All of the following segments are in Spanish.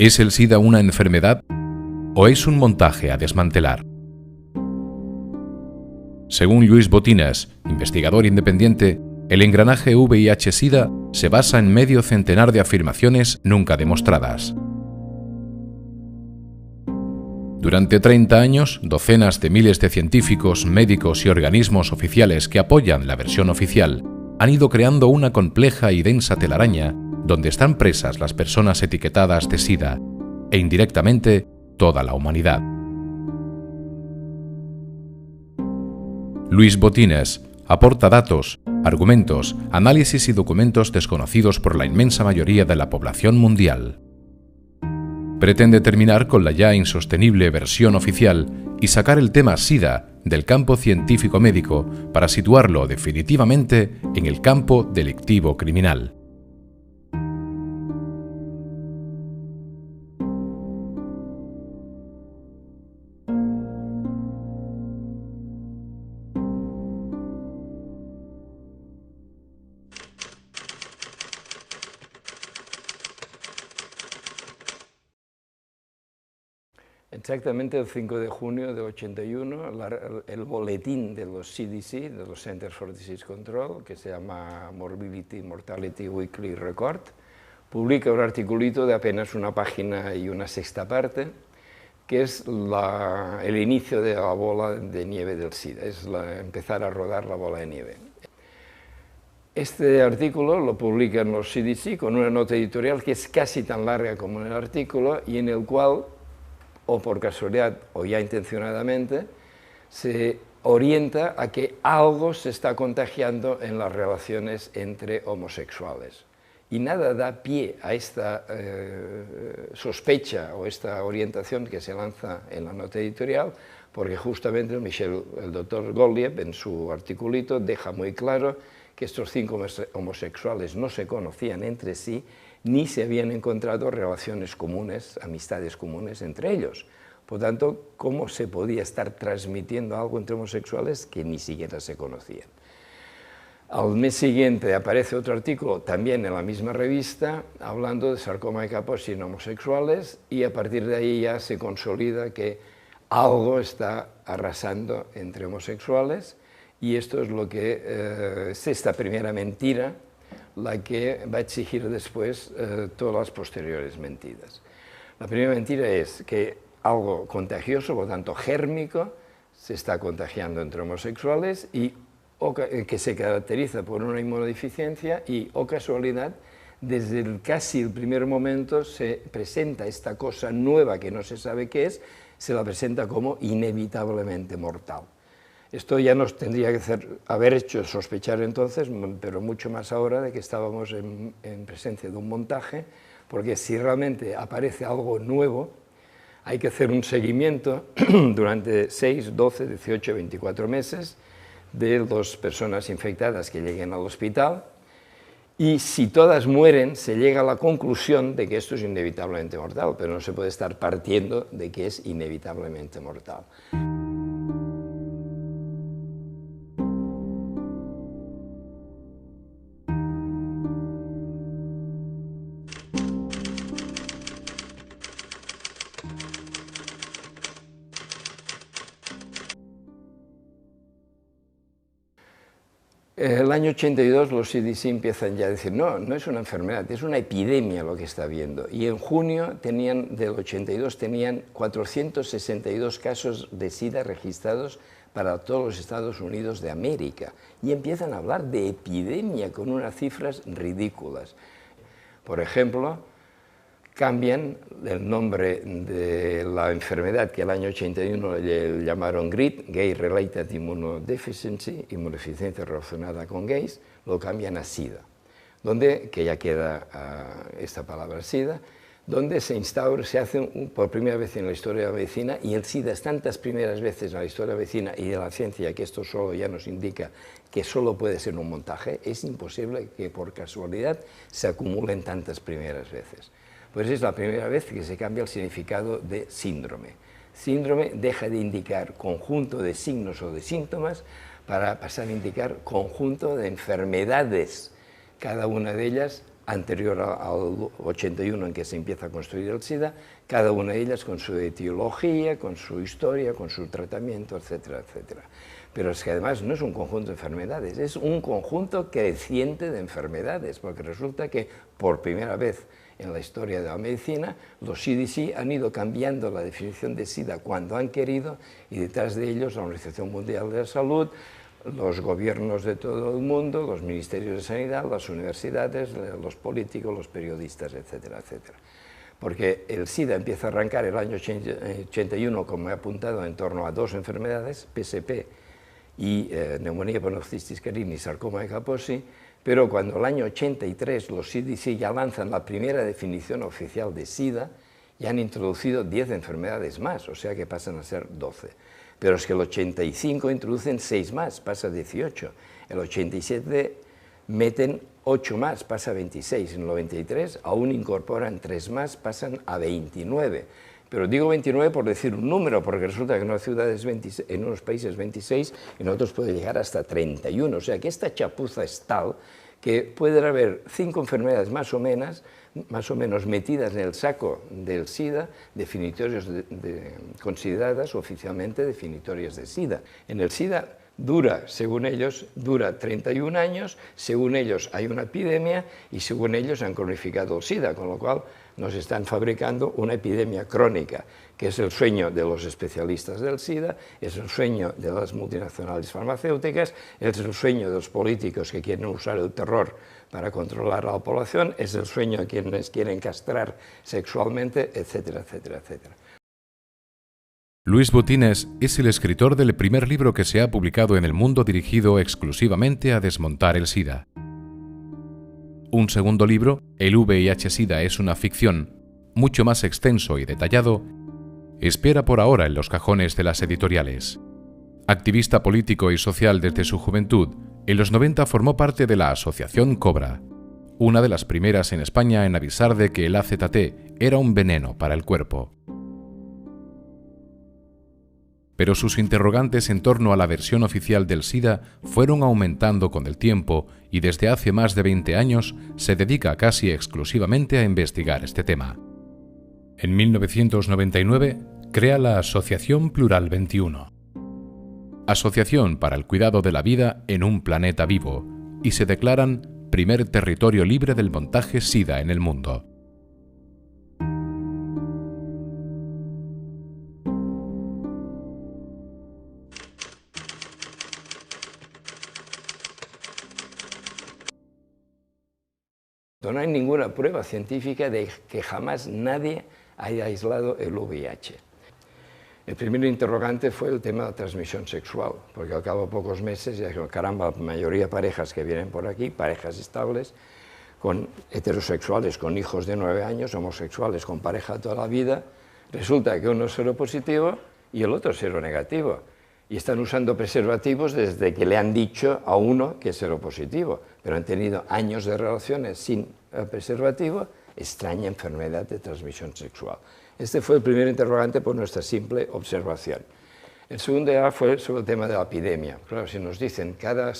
¿Es el SIDA una enfermedad o es un montaje a desmantelar? Según Lluís Botines, investigador independiente, el engranaje VIH-Sida se basa en medio centenar de afirmaciones nunca demostradas. Durante 30 años, docenas de miles de científicos, médicos y organismos oficiales que apoyan la versión oficial han ido creando una compleja y densa telaraña donde están presas las personas etiquetadas de SIDA e indirectamente toda la humanidad. Lluís Botines aporta datos, argumentos, análisis y documentos desconocidos por la inmensa mayoría de la población mundial. Pretende terminar con la ya insostenible versión oficial y sacar el tema SIDA del campo científico-médico para situarlo definitivamente en el campo delictivo criminal. Exactamente el 5 de junio de 81, el boletín de los CDC, de los Centers for Disease Control, que se llama Morbidity Mortality Weekly Record, publica un articulito de apenas una página y una sexta parte, que es el inicio de la bola de nieve del SIDA, es empezar a rodar la bola de nieve. Este artículo lo publican los CDC con una nota editorial que es casi tan larga como el artículo y en el cual, o por casualidad o ya intencionadamente, se orienta a que algo se está contagiando en las relaciones entre homosexuales. Y nada da pie a esta sospecha o esta orientación que se lanza en la nota editorial, porque justamente el doctor Gottlieb en su articulito deja muy claro que estos 5 homosexuales no se conocían entre sí, ni se habían encontrado relaciones comunes, amistades comunes entre ellos. Por tanto, ¿cómo se podía estar transmitiendo algo entre homosexuales que ni siquiera se conocían? Al mes siguiente aparece otro artículo, también en la misma revista, hablando de sarcoma de Kaposi en homosexuales, y a partir de ahí ya se consolida que algo está arrasando entre homosexuales, y esto es lo que es esta primera mentira, la que va a exigir después todas las posteriores mentiras. La primera mentira es que algo contagioso, por lo tanto gérmico, se está contagiando entre homosexuales y que se caracteriza por una inmunodeficiencia y, o casualidad, desde casi el primer momento se presenta esta cosa nueva que no se sabe qué es, se la presenta como inevitablemente mortal. Esto ya nos tendría que haber hecho sospechar entonces, pero mucho más ahora, de que estábamos en presencia de un montaje, porque si realmente aparece algo nuevo, hay que hacer un seguimiento durante 6, 12, 18, 24 meses de las personas infectadas que lleguen al hospital, y si todas mueren, se llega a la conclusión de que esto es inevitablemente mortal, pero no se puede estar partiendo de que es inevitablemente mortal. El año 82 los CDC empiezan ya a decir, no, no es una enfermedad, es una epidemia lo que está habiendo. Y en junio del 82 tenían 462 casos de SIDA registrados para todos los Estados Unidos de América. Y empiezan a hablar de epidemia con unas cifras ridículas. Por ejemplo, cambian el nombre de la enfermedad que el año 81 le llamaron GRID, Gay Related Immunodeficiency, inmunodeficiencia relacionada con gays, lo cambian a SIDA, que ya queda esta palabra SIDA, donde se instaura, se hace por primera vez en la historia de la medicina, y el SIDA es tantas primeras veces en la historia de la medicina y de la ciencia que esto solo ya nos indica que solo puede ser un montaje, es imposible que por casualidad se acumulen tantas primeras veces. Pues es la primera vez que se cambia el significado de síndrome. Síndrome deja de indicar conjunto de signos o de síntomas para pasar a indicar conjunto de enfermedades, cada una de ellas anterior al 81 en que se empieza a construir el SIDA, cada una de ellas con su etiología, con su historia, con su tratamiento, etcétera, etcétera. Pero es que además no es un conjunto de enfermedades, es un conjunto creciente de enfermedades, porque resulta que por primera vez en la historia de la medicina, los CDC han ido cambiando la definición de SIDA cuando han querido, y detrás de ellos la Organización Mundial de la Salud, los gobiernos de todo el mundo, los ministerios de sanidad, las universidades, los políticos, los periodistas, etcétera, etcétera. Porque el SIDA empieza a arrancar el año 81, como he apuntado, en torno a dos enfermedades, PSP y neumonía ponocystis carini y sarcoma de Kaposi, pero cuando el año 83 los CDC ya lanzan la primera definición oficial de SIDA, ya han introducido 10 enfermedades más, o sea que pasan a ser 12. Pero es que el 85 introducen 6 más, pasa a 18. El 87 meten 8 más, pasa a 26. En el 93 aún incorporan 3 más, pasan a 29. Pero digo 29 por decir un número, porque resulta que en unas ciudades en unos países 26, en otros puede llegar hasta 31. O sea que esta chapuza es tal que puede haber 5 enfermedades más o menos metidas en el saco del SIDA, definitorios consideradas oficialmente definitorias de SIDA. En el SIDA dura, según ellos, dura 31 años, según ellos hay una epidemia y según ellos han cronificado el SIDA, con lo cual nos están fabricando una epidemia crónica, que es el sueño de los especialistas del SIDA, es el sueño de las multinacionales farmacéuticas, es el sueño de los políticos que quieren usar el terror para controlar a la población, es el sueño de quienes quieren castrar sexualmente, etcétera, etcétera, etcétera. Luis Botines es el escritor del primer libro que se ha publicado en el mundo dirigido exclusivamente a desmontar el SIDA. Un segundo libro, El VIH-Sida es una ficción, mucho más extenso y detallado, espera por ahora en los cajones de las editoriales. Activista político y social desde su juventud, en los 90 formó parte de la Asociación Cobra, una de las primeras en España en avisar de que el AZT era un veneno para el cuerpo. Pero sus interrogantes en torno a la versión oficial del SIDA fueron aumentando con el tiempo y desde hace más de 20 años se dedica casi exclusivamente a investigar este tema. En 1999 crea la Asociación Plural 21, Asociación para el Cuidado de la Vida en un Planeta Vivo, y se declaran primer territorio libre del montaje SIDA en el mundo. No hay ninguna prueba científica de que jamás nadie haya aislado el VIH. El primer interrogante fue el tema de la transmisión sexual, porque al cabo de pocos meses, ya que caramba, la mayoría de parejas que vienen por aquí, parejas estables, con heterosexuales con hijos de 9 años, homosexuales con pareja toda la vida, resulta que uno es seropositivo y el otro es seronegativo. Y están usando preservativos desde que le han dicho a uno que es seropositivo, pero han tenido años de relaciones sin preservativo, extraña enfermedad de transmisión sexual. Este fue el primer interrogante por nuestra simple observación. El segundo ya fue sobre el tema de la epidemia. Claro, si nos dicen cada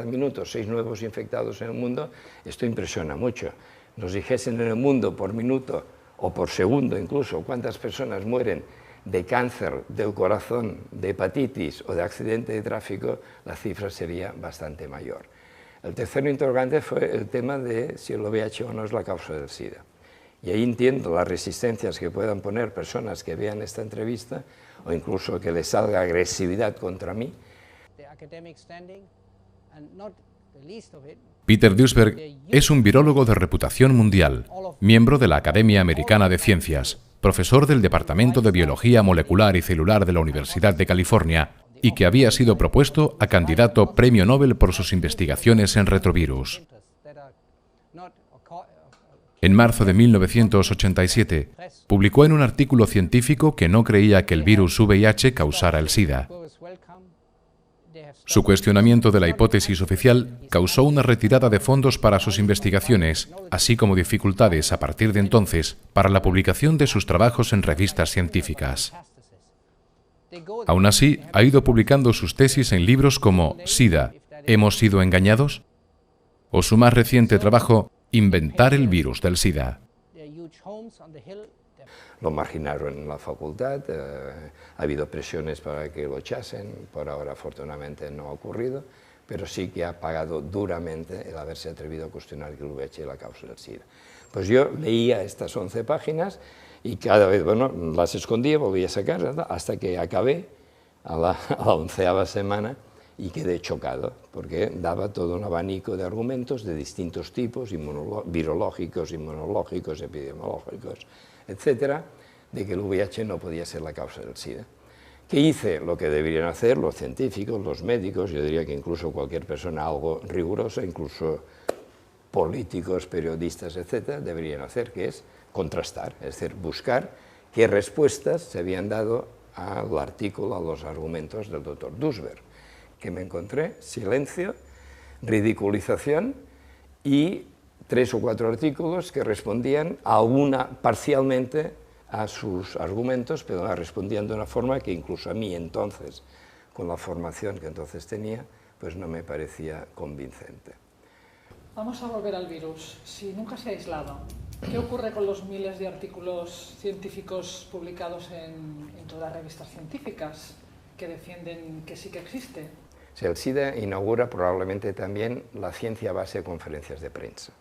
minuto 6 nuevos infectados en el mundo, esto impresiona mucho. Nos dijesen en el mundo por minuto o por segundo incluso cuántas personas mueren de cáncer del corazón, de hepatitis o de accidente de tráfico, la cifra sería bastante mayor. El tercer interrogante fue el tema de si el VIH o no es la causa del SIDA. Y ahí entiendo las resistencias que puedan poner personas que vean esta entrevista o incluso que les salga agresividad contra mí. Peter Duesberg es un virólogo de reputación mundial, miembro de la Academia Americana de Ciencias, profesor del Departamento de Biología Molecular y Celular de la Universidad de California y que había sido propuesto a candidato Premio Nobel por sus investigaciones en retrovirus. En marzo de 1987, publicó en un artículo científico que no creía que el virus VIH causara el SIDA. Su cuestionamiento de la hipótesis oficial causó una retirada de fondos para sus investigaciones, así como dificultades a partir de entonces para la publicación de sus trabajos en revistas científicas. Aún así, ha ido publicando sus tesis en libros como SIDA, ¿hemos sido engañados? O su más reciente trabajo, Inventar el virus del SIDA. Lo marginaron en la facultad, ha habido presiones para que lo echasen, por ahora afortunadamente no ha ocurrido, pero sí que ha pagado duramente el haberse atrevido a cuestionar que el VIH es la causa del SIDA. Pues yo leía estas 11 páginas y cada vez, bueno, las escondía, volvía a sacar, hasta que acabé a la 11ª semana y quedé chocado, porque daba todo un abanico de argumentos de distintos tipos, virológicos, inmunológicos, epidemiológicos, etcétera, de que el VIH no podía ser la causa del SIDA. ¿Qué hice? Lo que deberían hacer los científicos, los médicos, yo diría que incluso cualquier persona algo rigurosa, incluso políticos, periodistas, etcétera, deberían hacer, que es contrastar, es decir, buscar qué respuestas se habían dado al artículo, a los argumentos del doctor Duesberg, que me encontré silencio, ridiculización y 3 o 4 artículos que respondían parcialmente a sus argumentos, pero respondían de una forma que incluso a mí entonces, con la formación que entonces tenía, pues no me parecía convincente. Vamos a volver al virus. Si nunca se ha aislado, ¿qué ocurre con los miles de artículos científicos publicados en todas las revistas científicas que defienden que sí que existe? El SIDA inaugura probablemente también la ciencia a base de conferencias de prensa.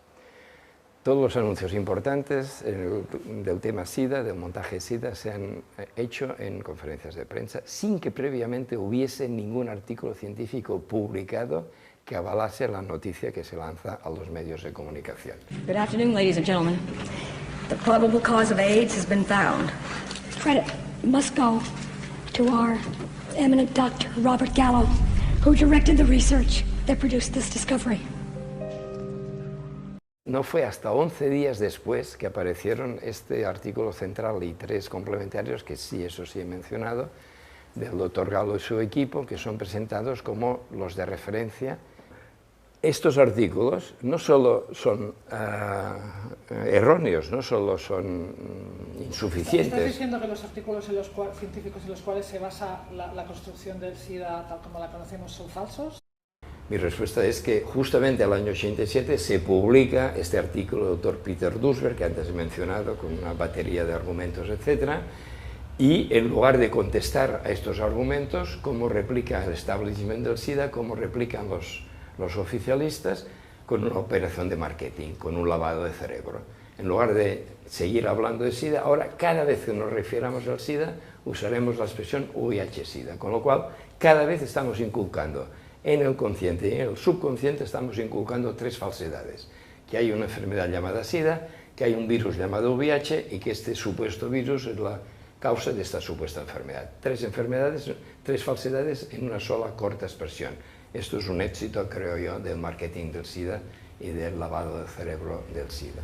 Todos los anuncios importantes del tema SIDA, del montaje SIDA, se han hecho en conferencias de prensa sin que previamente hubiese ningún artículo científico publicado que avalase la noticia que se lanza a los medios de comunicación. Good afternoon, ladies and gentlemen. The probable cause of AIDS has been found. Credit must go to our eminent doctor, Robert Gallo, who directed the research that produced this discovery. No fue hasta 11 días después que aparecieron este artículo central y 3 complementarios, que sí, eso sí he mencionado, del doctor Gallo y su equipo, que son presentados como los de referencia. Estos artículos no solo son erróneos, no solo son insuficientes. ¿Estás diciendo que los artículos científicos en los cuales se basa la construcción del SIDA tal como la conocemos son falsos? Mi respuesta es que justamente al año 87 se publica este artículo del doctor Peter Duesberg, que antes he mencionado, con una batería de argumentos, etc. Y en lugar de contestar a estos argumentos, como replica el establishment del SIDA, como replican los oficialistas, con una operación de marketing, con un lavado de cerebro. En lugar de seguir hablando de SIDA, ahora cada vez que nos refiramos al SIDA, usaremos la expresión VIH-SIDA, con lo cual cada vez estamos inculcando en el consciente y en el subconsciente estamos inculcando 3 falsedades, que hay una enfermedad llamada SIDA, que hay un virus llamado VIH y que este supuesto virus es la causa de esta supuesta enfermedad. 3 falsedades en una sola corta expresión. Esto es un éxito, creo yo, del marketing del SIDA y del lavado de cerebro del SIDA.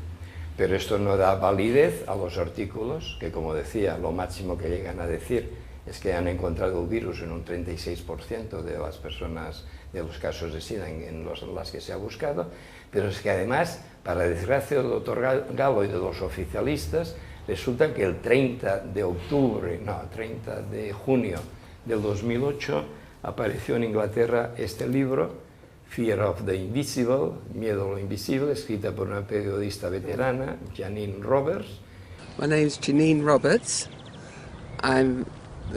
Pero esto no da validez a los artículos, que como decía, lo máximo que llegan a decir es que han encontrado el virus en un 36% de las personas, de los casos de SIDA en las que se ha buscado, pero es que además, para desgracia del doctor Gallo y de los oficialistas, resulta que el 30 de junio del 2008 apareció en Inglaterra este libro, Fear of the Invisible, Miedo a lo Invisible, escrita por una periodista veterana, Janine Roberts. My name is Janine Roberts. I'm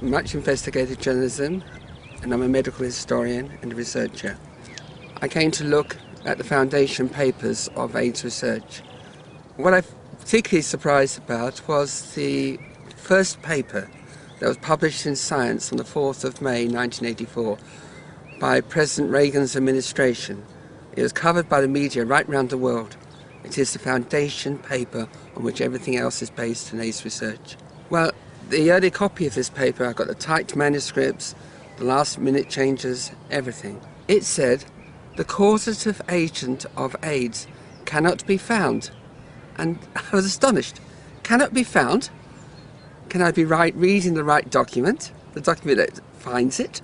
much investigative journalism, and I'm a medical historian and a researcher. I came to look at the foundation papers of AIDS research. What I'm particularly surprised about was the first paper that was published in Science on the 4th of May 1984 by President Reagan's administration. It was covered by the media right around the world. It is the foundation paper on which everything else is based in AIDS research. Well, the early copy of this paper, I got the typed manuscripts, the last minute changes, everything. It said, the causative agent of AIDS cannot be found. And I was astonished. Cannot be found? Can I be reading the right document? The document that finds it?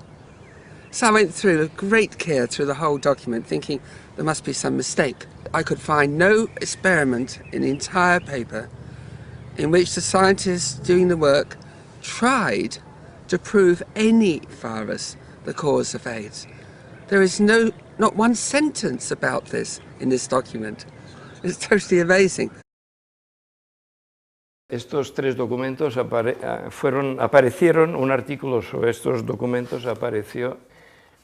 So I went through with great care through the whole document, thinking there must be some mistake. I could find no experiment in the entire paper in which the scientists doing the work tried to prove any virus the cause of AIDS. There is not one sentence about this in this document. It's totally amazing. Estos tres documentos aparecieron, un artículo sobre estos documentos apareció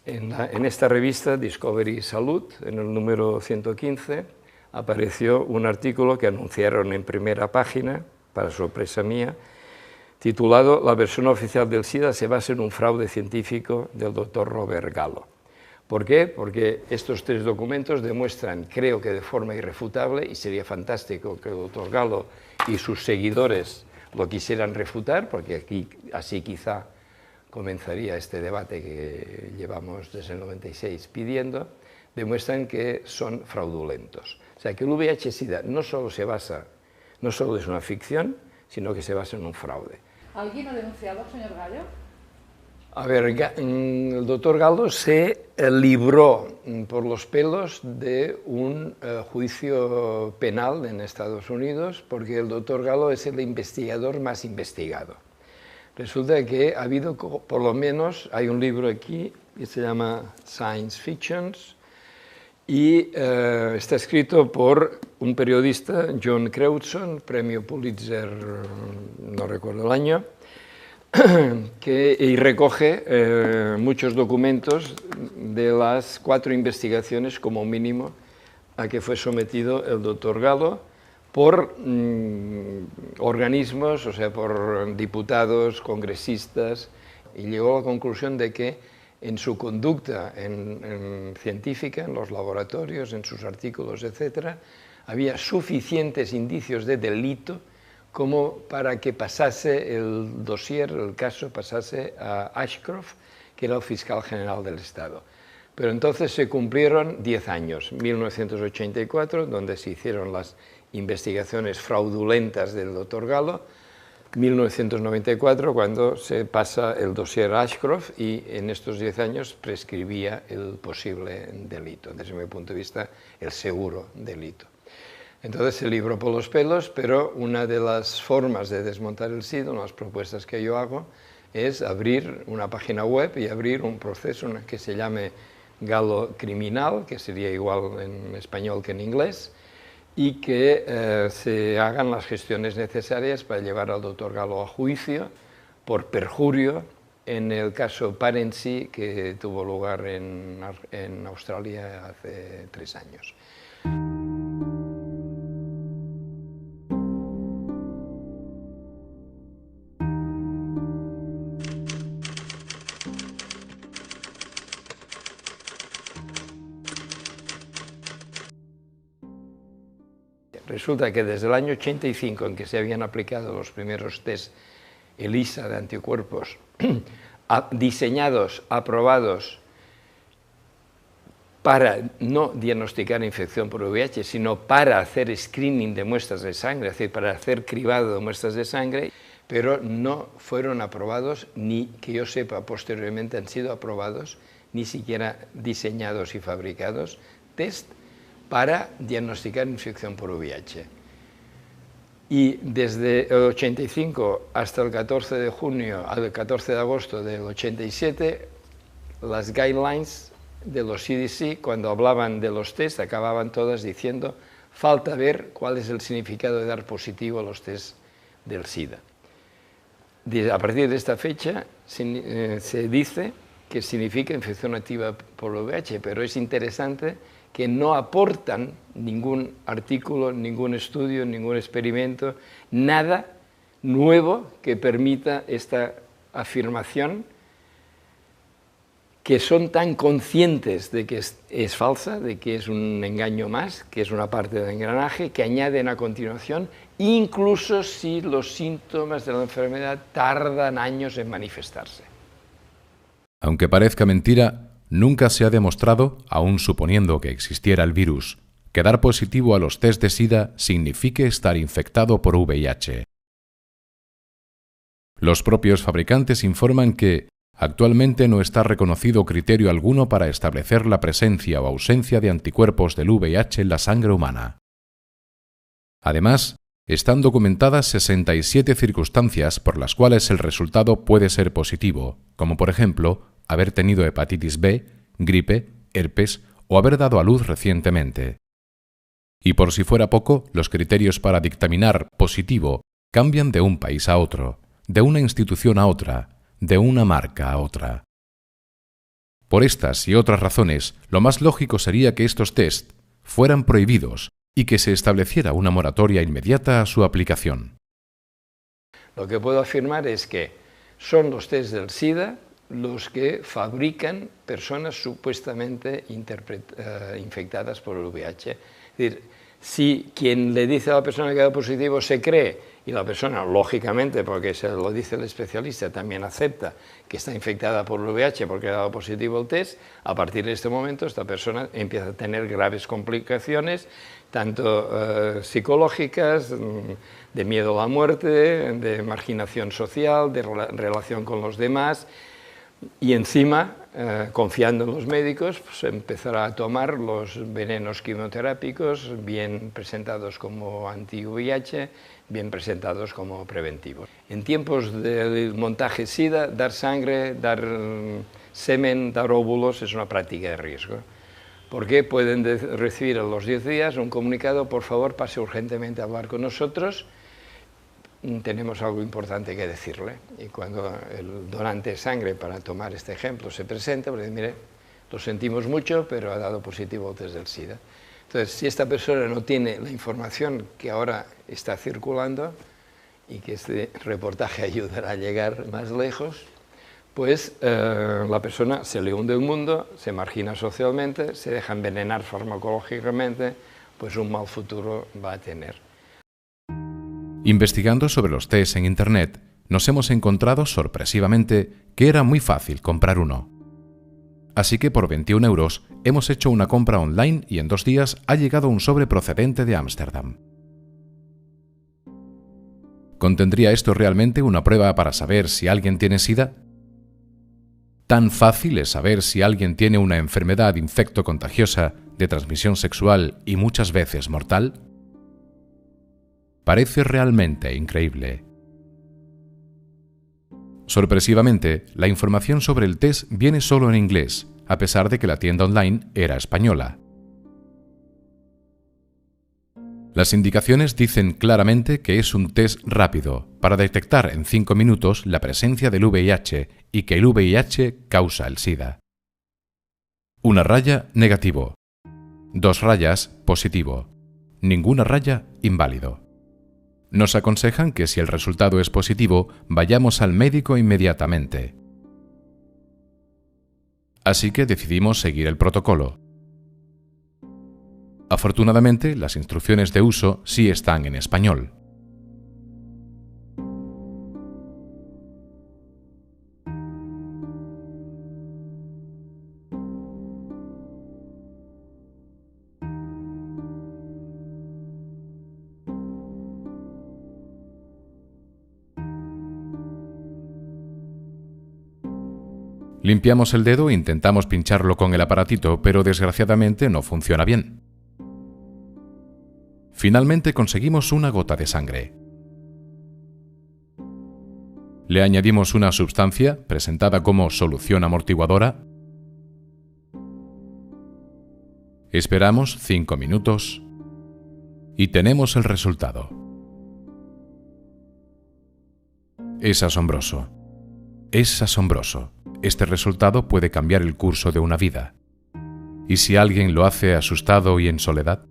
en esta revista Discovery Salud, en el número 115, apareció un artículo que anunciaron en primera página, para sorpresa mía, titulado «La versión oficial del SIDA se basa en un fraude científico del Dr. Robert Gallo». ¿Por qué? Porque estos tres documentos demuestran, creo que de forma irrefutable, y sería fantástico que el Dr. Gallo y sus seguidores lo quisieran refutar, porque aquí así quizá comenzaría este debate que llevamos desde el 96 pidiendo, demuestran que son fraudulentos. O sea, que el VIH-Sida no solo es una ficción, sino que se basa en un fraude. ¿Alguien ha denunciado, señor Gallo? A ver, el doctor Gallo se libró por los pelos de un juicio penal en Estados Unidos, porque el doctor Gallo es el investigador más investigado. Resulta que ha habido, por lo menos, hay un libro aquí que se llama Science Fictions, y está escrito por un periodista, John Crewdson, premio Pulitzer, no recuerdo el año, y recoge muchos documentos de las 4 investigaciones, como mínimo, a que fue sometido el doctor Gallo por organismos, o sea, por diputados, congresistas, y llegó a la conclusión de que en su conducta científica, en los laboratorios, en sus artículos, etc., había suficientes indicios de delito como para que pasase el dossier, el caso pasase a Ashcroft, que era el fiscal general del Estado. Pero entonces se cumplieron 10 años, 1984, donde se hicieron las investigaciones fraudulentas del doctor Gallo, 1994, cuando se pasa el dossier Ashcroft, y en estos 10 años prescribía el posible delito, desde mi punto de vista, el seguro delito. Entonces se libró por los pelos, pero una de las formas de desmontar el SIDA, una de las propuestas que yo hago, es abrir una página web y abrir un proceso que se llame Gallo Criminal, que sería igual en español que en inglés, y que se hagan las gestiones necesarias para llevar al doctor Gallo a juicio por perjurio en el caso Parency, que tuvo lugar en Australia hace 3 años. Resulta que desde el año 85, en que se habían aplicado los primeros test ELISA de anticuerpos, diseñados, aprobados para no diagnosticar infección por VIH, sino para hacer screening de muestras de sangre, es decir, para hacer cribado de muestras de sangre, pero no fueron aprobados, ni que yo sepa posteriormente han sido aprobados, ni siquiera diseñados y fabricados, test para diagnosticar infección por VIH. Y desde el 85 hasta el 14 de junio, al 14 de agosto del 87, las guidelines de los CDC, cuando hablaban de los test, acababan todas diciendo falta ver cuál es el significado de dar positivo a los test del SIDA. A partir de esta fecha se dice que significa infección activa por VIH, pero es interesante que no aportan ningún artículo, ningún estudio, ningún experimento, nada nuevo que permita esta afirmación, que son tan conscientes de que es falsa, de que es un engaño más, que es una parte del engranaje, que añaden a continuación, incluso si los síntomas de la enfermedad tardan años en manifestarse. Aunque parezca mentira, nunca se ha demostrado, aun suponiendo que existiera el virus, que dar positivo a los test de SIDA signifique estar infectado por VIH. Los propios fabricantes informan que actualmente no está reconocido criterio alguno para establecer la presencia o ausencia de anticuerpos del VIH en la sangre humana. Además, están documentadas 67 circunstancias por las cuales el resultado puede ser positivo, como por ejemplo, haber tenido hepatitis B, gripe, herpes o haber dado a luz recientemente. Y por si fuera poco, los criterios para dictaminar positivo cambian de un país a otro, de una institución a otra, de una marca a otra. Por estas y otras razones, lo más lógico sería que estos test fueran prohibidos y que se estableciera una moratoria inmediata a su aplicación. Lo que puedo afirmar es que son los test del SIDA los que fabrican personas supuestamente infectadas por el VIH. Es decir, si quien le dice a la persona que ha dado positivo se cree, y la persona, lógicamente, porque se lo dice el especialista, también acepta que está infectada por el VIH porque ha dado positivo el test, a partir de este momento esta persona empieza a tener graves complicaciones, tanto psicológicas, de miedo a la muerte, de marginación social, de relación con los demás, y encima, confiando en los médicos, pues empezará a tomar los venenos quimioterápicos, bien presentados como anti-VIH, bien presentados como preventivos. En tiempos del montaje SIDA, dar sangre, dar semen, dar óvulos es una práctica de riesgo, porque pueden recibir a los 10 días un comunicado: por favor, pase urgentemente a hablar con nosotros, tenemos algo importante que decirle. Y cuando el donante de sangre, para tomar este ejemplo, se presenta, pues dice: mire, lo sentimos mucho, pero ha dado positivo desde el SIDA. Entonces, si esta persona no tiene la información que ahora está circulando, y que este reportaje ayudará a llegar más lejos, pues la persona se le hunde el mundo, se margina socialmente, se deja envenenar farmacológicamente, pues un mal futuro va a tener. Investigando sobre los test en Internet, nos hemos encontrado sorpresivamente que era muy fácil comprar uno. Así que por 21 € hemos hecho una compra online y en 2 días ha llegado un sobre procedente de Ámsterdam. ¿Contendría esto realmente una prueba para saber si alguien tiene SIDA? ¿Tan fácil es saber si alguien tiene una enfermedad infectocontagiosa de transmisión sexual y muchas veces mortal? Parece realmente increíble. Sorpresivamente, la información sobre el test viene solo en inglés, a pesar de que la tienda online era española. Las indicaciones dicen claramente que es un test rápido, para detectar en 5 minutos la presencia del VIH y que el VIH causa el SIDA. 1 raya, negativo. 2 rayas, positivo. Ninguna raya, inválido. Nos aconsejan que si el resultado es positivo, vayamos al médico inmediatamente. Así que decidimos seguir el protocolo. Afortunadamente, las instrucciones de uso sí están en español. Limpiamos el dedo e intentamos pincharlo con el aparatito, pero desgraciadamente no funciona bien. Finalmente conseguimos una gota de sangre. Le añadimos una sustancia, presentada como solución amortiguadora. Esperamos 5 minutos y tenemos el resultado. Es asombroso. Es asombroso. Este resultado puede cambiar el curso de una vida. ¿Y si alguien lo hace asustado y en soledad?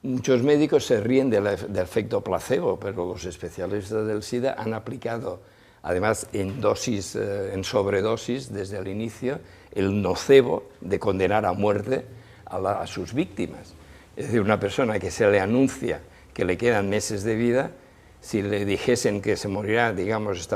Muchos médicos se ríen del efecto placebo, pero los especialistas del SIDA han aplicado, además en dosis, en sobredosis desde el inicio, el nocebo de condenar a muerte a sus víctimas. Es decir, una persona que se le anuncia que le quedan meses de vida, si le dijesen que se morirá, digamos,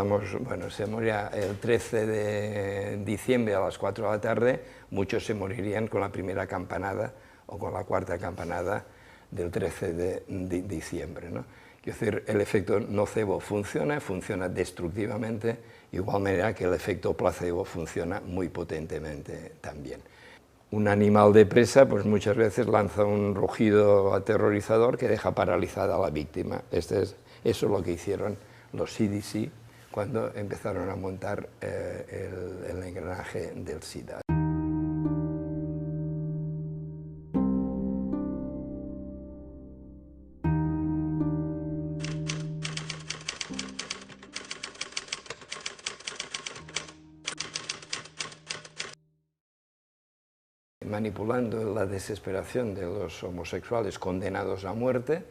se morirá el 13 de diciembre a las 4 de la tarde, muchos se morirían con la primera campanada o con la cuarta campanada del 13 de diciembre, ¿no? Quiero decir, el efecto nocebo funciona destructivamente, de igual manera que el efecto placebo funciona muy potentemente también. Un animal de presa, pues muchas veces lanza un rugido aterrorizador que deja paralizada a la víctima. Eso es lo que hicieron los CDC cuando empezaron a montar el engranaje del SIDA. Manipulando la desesperación de los homosexuales condenados a muerte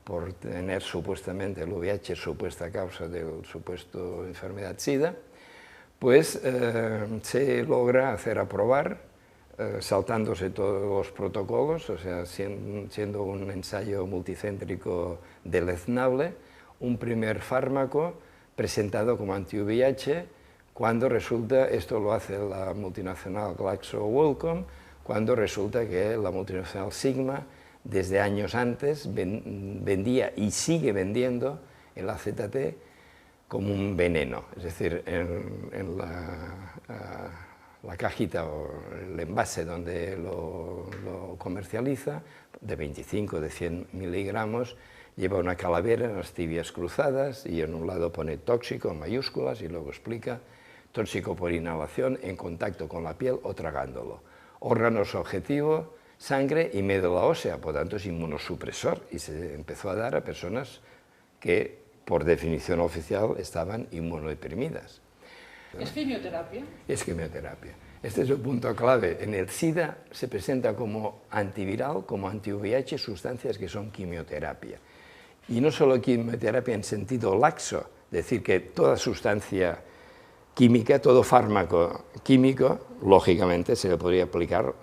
por tener supuestamente el VIH, supuesta causa de la supuesta enfermedad SIDA, pues se logra hacer aprobar, saltándose todos los protocolos, o sea, siendo un ensayo multicéntrico deleznable, un primer fármaco presentado como anti-VIH, cuando resulta, esto lo hace la multinacional GlaxoSmithKline, cuando resulta que la multinacional Sigma, desde años antes, vendía y sigue vendiendo el AZT como un veneno. Es decir, en la cajita o el envase donde lo comercializa, de 25, de 100 miligramos, lleva una calavera, unas tibias cruzadas, y en un lado pone tóxico en mayúsculas y luego explica tóxico por inhalación, en contacto con la piel o tragándolo. Órganos objetivo, sangre y médula ósea, por tanto es inmunosupresor, y se empezó a dar a personas que, por definición oficial, estaban inmunodeprimidas. ¿Es quimioterapia? Es quimioterapia. Este es el punto clave. En el SIDA se presenta como antiviral, como anti-VIH, sustancias que son quimioterapia. Y no solo quimioterapia en sentido laxo, es decir, que toda sustancia química, todo fármaco químico, lógicamente se le podría aplicar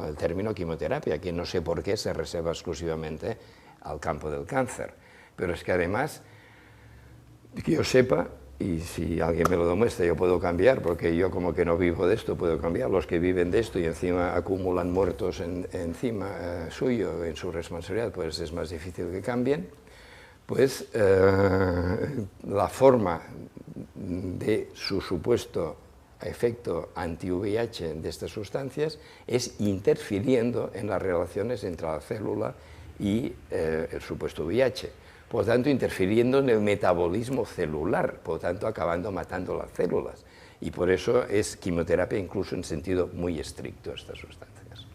el término quimioterapia, que no sé por qué se reserva exclusivamente al campo del cáncer. Pero es que además, que yo sepa, y si alguien me lo demuestra yo puedo cambiar, porque yo como que no vivo de esto puedo cambiar, los que viven de esto y encima acumulan muertos encima suyo, en su responsabilidad, pues es más difícil que cambien, pues la forma de su supuesto efecto anti-VIH de estas sustancias es interfiriendo en las relaciones entre la célula y el supuesto VIH. Por lo tanto, interfiriendo en el metabolismo celular, por lo tanto, acabando matando las células. Y por eso es quimioterapia incluso en sentido muy estricto estas sustancias.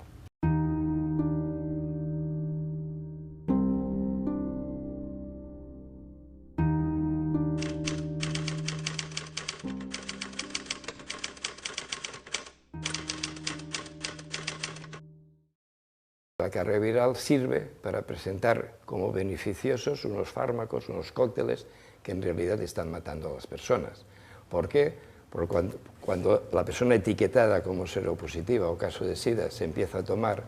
La carga viral sirve para presentar como beneficiosos unos fármacos, unos cócteles que en realidad están matando a las personas. ¿Por qué? Porque cuando la persona etiquetada como seropositiva o caso de SIDA se empieza a tomar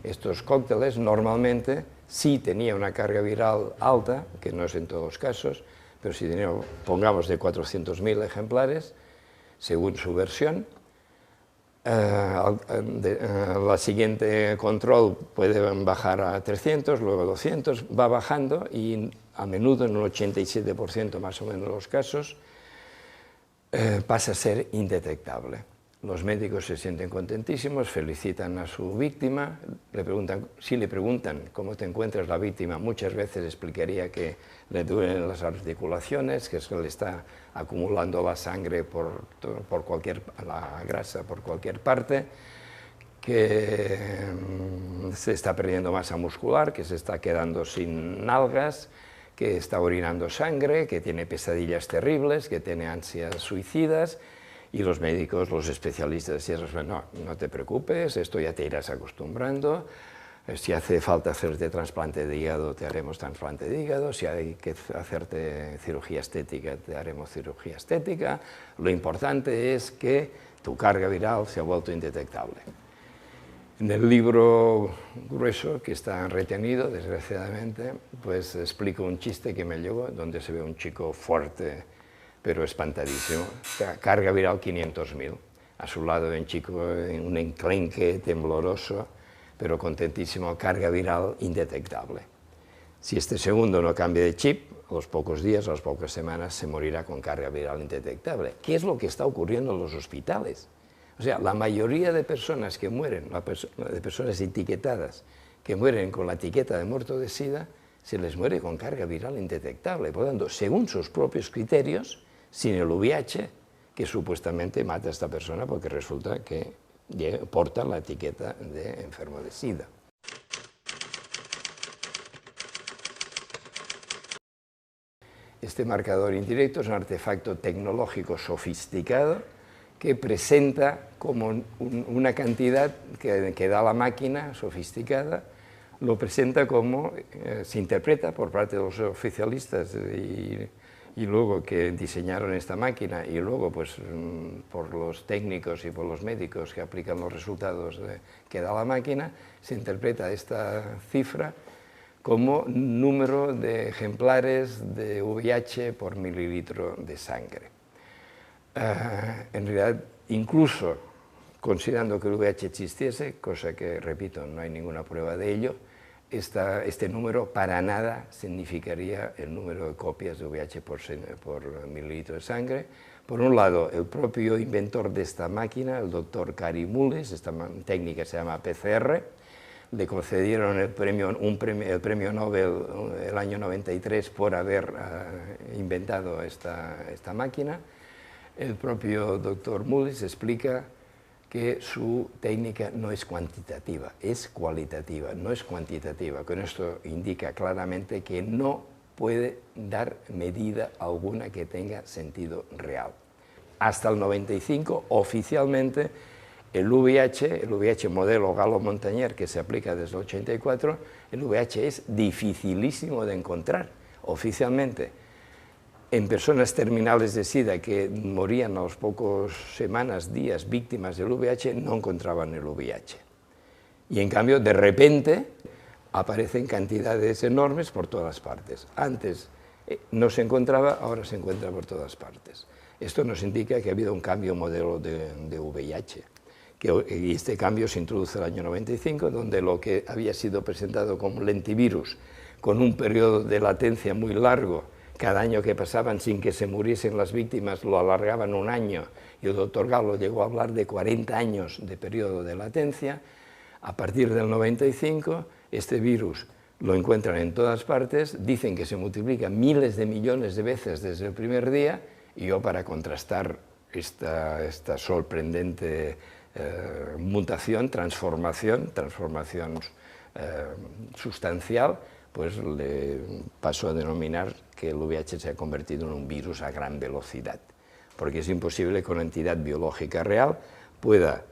estos cócteles, normalmente sí tenía una carga viral alta, que no es en todos los casos, pero si tenía, pongamos, de 400.000 ejemplares, según su versión. La siguiente control puede bajar a 300, luego 200, va bajando y a menudo en un 87% más o menos de los casos pasa a ser indetectable. Los médicos se sienten contentísimos, felicitan a su víctima, si le preguntan cómo te encuentras la víctima, muchas veces explicaría que le duelen las articulaciones, que se le está acumulando la sangre la grasa por cualquier parte, que se está perdiendo masa muscular, que se está quedando sin nalgas, que está orinando sangre, que tiene pesadillas terribles, que tiene ansias suicidas. Y los médicos, los especialistas, decían, no te preocupes, esto ya te irás acostumbrando, si hace falta hacerte trasplante de hígado, te haremos trasplante de hígado, si hay que hacerte cirugía estética, te haremos cirugía estética, lo importante es que tu carga viral se ha vuelto indetectable. En el libro grueso, que está retenido, desgraciadamente, pues explico un chiste que me llegó, donde se ve un chico fuerte, pero espantadísimo, carga viral 500.000, a su lado un chico, un enclenque tembloroso, pero contentísimo, carga viral indetectable. Si este segundo no cambia de chip, a los pocos días, a las pocas semanas, se morirá con carga viral indetectable. ¿Qué es lo que está ocurriendo en los hospitales? O sea, la mayoría de personas que mueren, de personas etiquetadas, que mueren con la etiqueta de muerto de SIDA, se les muere con carga viral indetectable. Por lo tanto, según sus propios criterios, sin el VIH, que supuestamente mata a esta persona porque resulta que porta la etiqueta de enfermo de SIDA. Este marcador indirecto es un artefacto tecnológico sofisticado que presenta como una cantidad que da la máquina sofisticada, lo presenta como, se interpreta por parte de los oficialistas y luego que diseñaron esta máquina y luego pues por los técnicos y por los médicos que aplican los resultados que da la máquina, se interpreta esta cifra como número de ejemplares de VIH por mililitro de sangre. En realidad, incluso considerando que el VIH existiese, cosa que, repito, no hay ninguna prueba de ello, este número para nada significaría el número de copias de VIH por mililitro de sangre. Por un lado, el propio inventor de esta máquina, el doctor Kary Mullis, esta técnica se llama PCR, le concedieron el premio Nobel el año 93 por haber inventado esta máquina. El propio doctor Mullis explica que su técnica no es cuantitativa, es cualitativa, no es cuantitativa. Con esto indica claramente que no puede dar medida alguna que tenga sentido real. Hasta el 95, oficialmente, el VIH modelo Gallo-Montagnier, que se aplica desde el 84, el VIH es dificilísimo de encontrar oficialmente. En personas terminales de SIDA que morían a las pocas semanas, días, víctimas del VIH, no encontraban el VIH. Y en cambio, de repente, aparecen cantidades enormes por todas partes. Antes no se encontraba, ahora se encuentra por todas partes. Esto nos indica que ha habido un cambio modelo de VIH. Y este cambio se introduce en el año 95, donde lo que había sido presentado como lentivirus, con un periodo de latencia muy largo, cada año que pasaban sin que se muriesen las víctimas lo alargaban un año, y el doctor Gallo llegó a hablar de 40 años de periodo de latencia. A partir del 95, este virus lo encuentran en todas partes, dicen que se multiplica miles de millones de veces desde el primer día, y yo, para contrastar esta sorprendente mutación, transformación sustancial, pues le paso a denominar que el VIH se ha convertido en un virus a gran velocidad, porque es imposible que una entidad biológica real pueda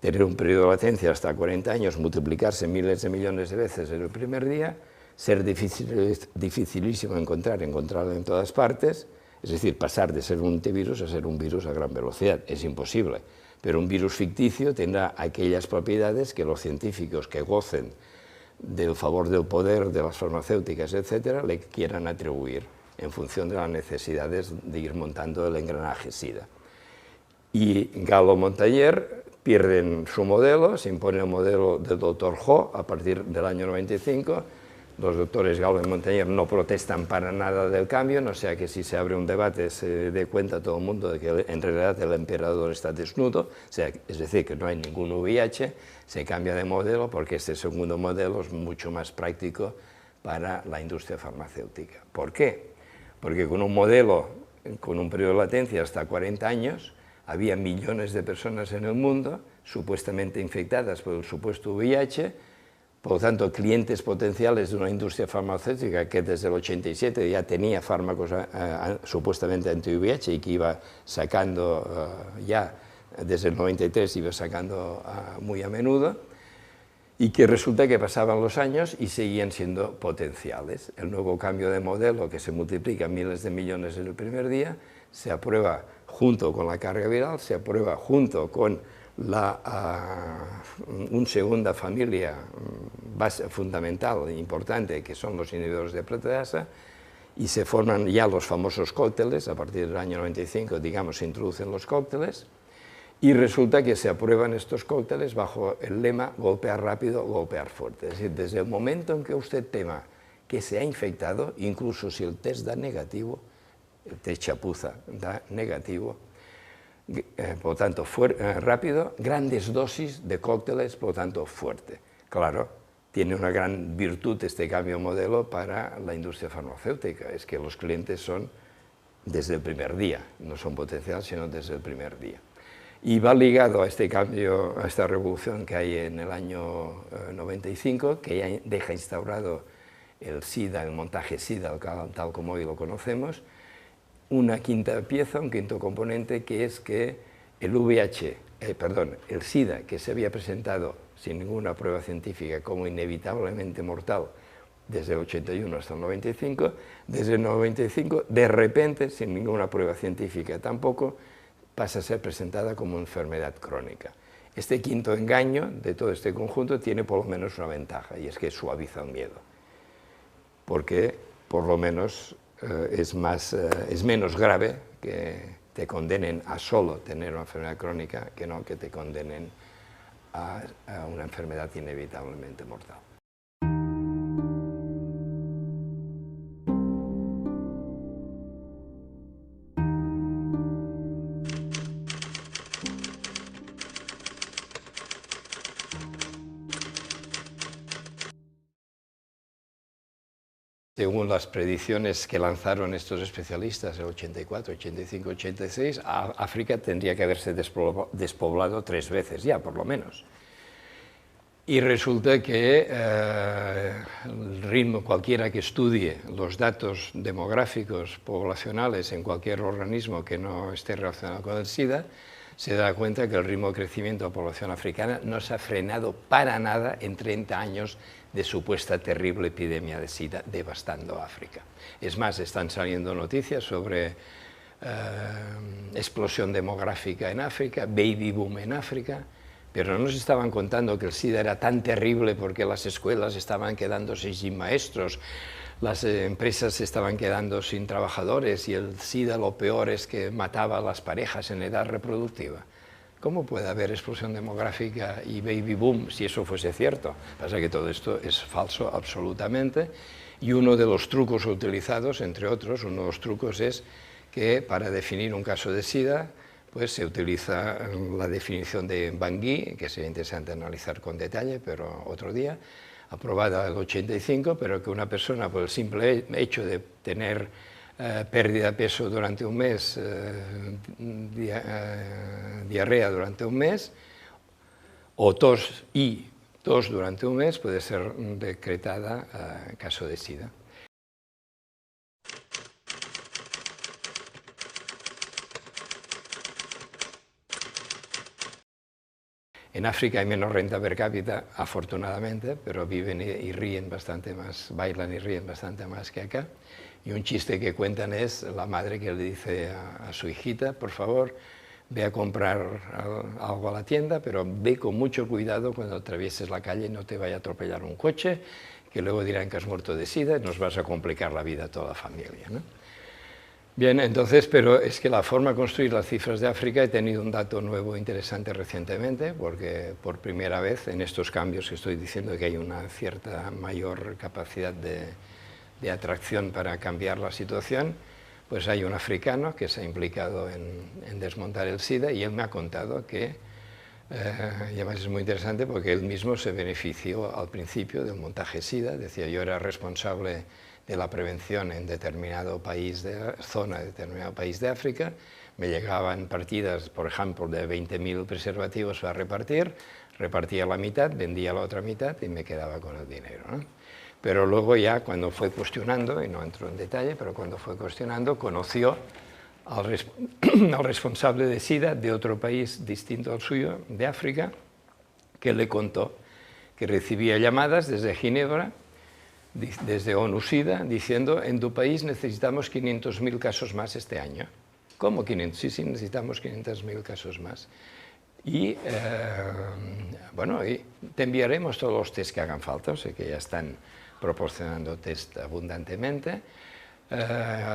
tener un periodo de latencia hasta 40 años, multiplicarse miles de millones de veces en el primer día, ser dificilísimo encontrarlo en todas partes, es decir, pasar de ser un antivirus a ser un virus a gran velocidad, es imposible. Pero un virus ficticio tendrá aquellas propiedades que los científicos que gocen del favor del poder de las farmacéuticas, etcétera, le quieran atribuir en función de las necesidades de ir montando el engranaje SIDA. Y Gallo-Montagnier pierden su modelo, se impone el modelo del doctor Ho a partir del año 95. Los doctores Gallo y Montagnier no protestan para nada del cambio, no sea que si se abre un debate se dé cuenta todo el mundo de que en realidad el emperador está desnudo, o sea, es decir, que no hay ningún VIH, se cambia de modelo porque este segundo modelo es mucho más práctico para la industria farmacéutica. ¿Por qué? Porque con un modelo, con un periodo de latencia hasta 40 años, había millones de personas en el mundo supuestamente infectadas por el supuesto VIH. Por lo tanto, clientes potenciales de una industria farmacéutica que desde el 87 ya tenía fármacos supuestamente anti-VIH y que iba sacando ya desde el 93, iba sacando muy a menudo, y que resulta que pasaban los años y seguían siendo potenciales. El nuevo cambio de modelo, que se multiplica miles de millones en el primer día, se aprueba junto con la carga viral, se aprueba junto con una segunda familia fundamental e importante, que son los inhibidores de proteasa, y se forman ya los famosos cócteles. A partir del año 95, digamos, se introducen los cócteles, y resulta que se aprueban estos cócteles bajo el lema golpear rápido, golpear fuerte. Es decir, desde el momento en que usted tema que se ha infectado, incluso si el test da negativo, el test chapuza da negativo, por lo tanto rápido, grandes dosis de cócteles, por lo tanto fuerte. Claro, tiene una gran virtud este cambio de modelo para la industria farmacéutica, es que los clientes son desde el primer día, no son potenciales, sino desde el primer día. Y va ligado a este cambio, a esta revolución que hay en el año 95, que ya deja instaurado el SIDA, el montaje SIDA, tal como hoy lo conocemos, una quinta pieza, un quinto componente, que es que el SIDA, que se había presentado sin ninguna prueba científica como inevitablemente mortal desde el 81 hasta el 95, desde el 95, de repente, sin ninguna prueba científica tampoco, pasa a ser presentada como enfermedad crónica. Este quinto engaño de todo este conjunto tiene por lo menos una ventaja, y es que suaviza el miedo, porque por lo menos es menos grave que te condenen a solo tener una enfermedad crónica que no que te condenen a una enfermedad inevitablemente mortal. Según las predicciones que lanzaron estos especialistas en 84, 85, 86, África tendría que haberse despoblado 3 veces ya, por lo menos. Y resulta que el ritmo, cualquiera que estudie los datos demográficos poblacionales en cualquier organismo que no esté relacionado con el SIDA, se da cuenta que el ritmo de crecimiento de la población africana no se ha frenado para nada en 30 años de supuesta terrible epidemia de SIDA devastando África. Es más, están saliendo noticias sobre explosión demográfica en África, baby boom en África, pero no nos estaban contando que el SIDA era tan terrible porque las escuelas estaban quedándose sin maestros, las empresas estaban quedando sin trabajadores y el SIDA lo peor es que mataba a las parejas en edad reproductiva. ¿Cómo puede haber explosión demográfica y baby boom si eso fuese cierto? Pasa que todo esto es falso absolutamente, y uno de los trucos utilizados, entre otros, uno de los trucos es que para definir un caso de SIDA pues se utiliza la definición de Bangui, que sería interesante analizar con detalle, pero otro día, aprobada en el 85, pero que una persona por el simple hecho de tener pérdida de peso durante un mes, diarrea durante un mes, o tos durante un mes, puede ser decretada caso de SIDA. En África hay menos renta per cápita, afortunadamente, pero viven y ríen bastante más, bailan y ríen bastante más que acá. Y un chiste que cuentan es la madre que le dice a su hijita, por favor, ve a comprar algo a la tienda, pero ve con mucho cuidado cuando atravieses la calle y no te vaya a atropellar un coche, que luego dirán que has muerto de SIDA y nos vas a complicar la vida a toda la familia, ¿no? Bien, entonces, pero es que la forma de construir las cifras de África, he tenido un dato nuevo interesante recientemente, porque por primera vez en estos cambios que estoy diciendo que hay una cierta mayor capacidad de atracción para cambiar la situación, pues hay un africano que se ha implicado en desmontar el SIDA y él me ha contado que, y además es muy interesante porque él mismo se benefició al principio del montaje SIDA, decía yo era responsable de la prevención en determinado país determinado país de África, me llegaban partidas, por ejemplo, de 20.000 preservativos para repartir, repartía la mitad, vendía la otra mitad y me quedaba con el dinero, ¿no? Pero luego ya cuando fue cuestionando, y no entro en detalle, pero cuando fue cuestionando, conoció al responsable de SIDA de otro país distinto al suyo, de África, que le contó que recibía llamadas desde Ginebra, desde ONU-SIDA, diciendo, en tu país necesitamos 500.000 casos más este año. ¿Cómo 500? Sí, necesitamos 500.000 casos más. Y, bueno, y te enviaremos todos los test que hagan falta, o sea que ya están proporcionando test abundantemente.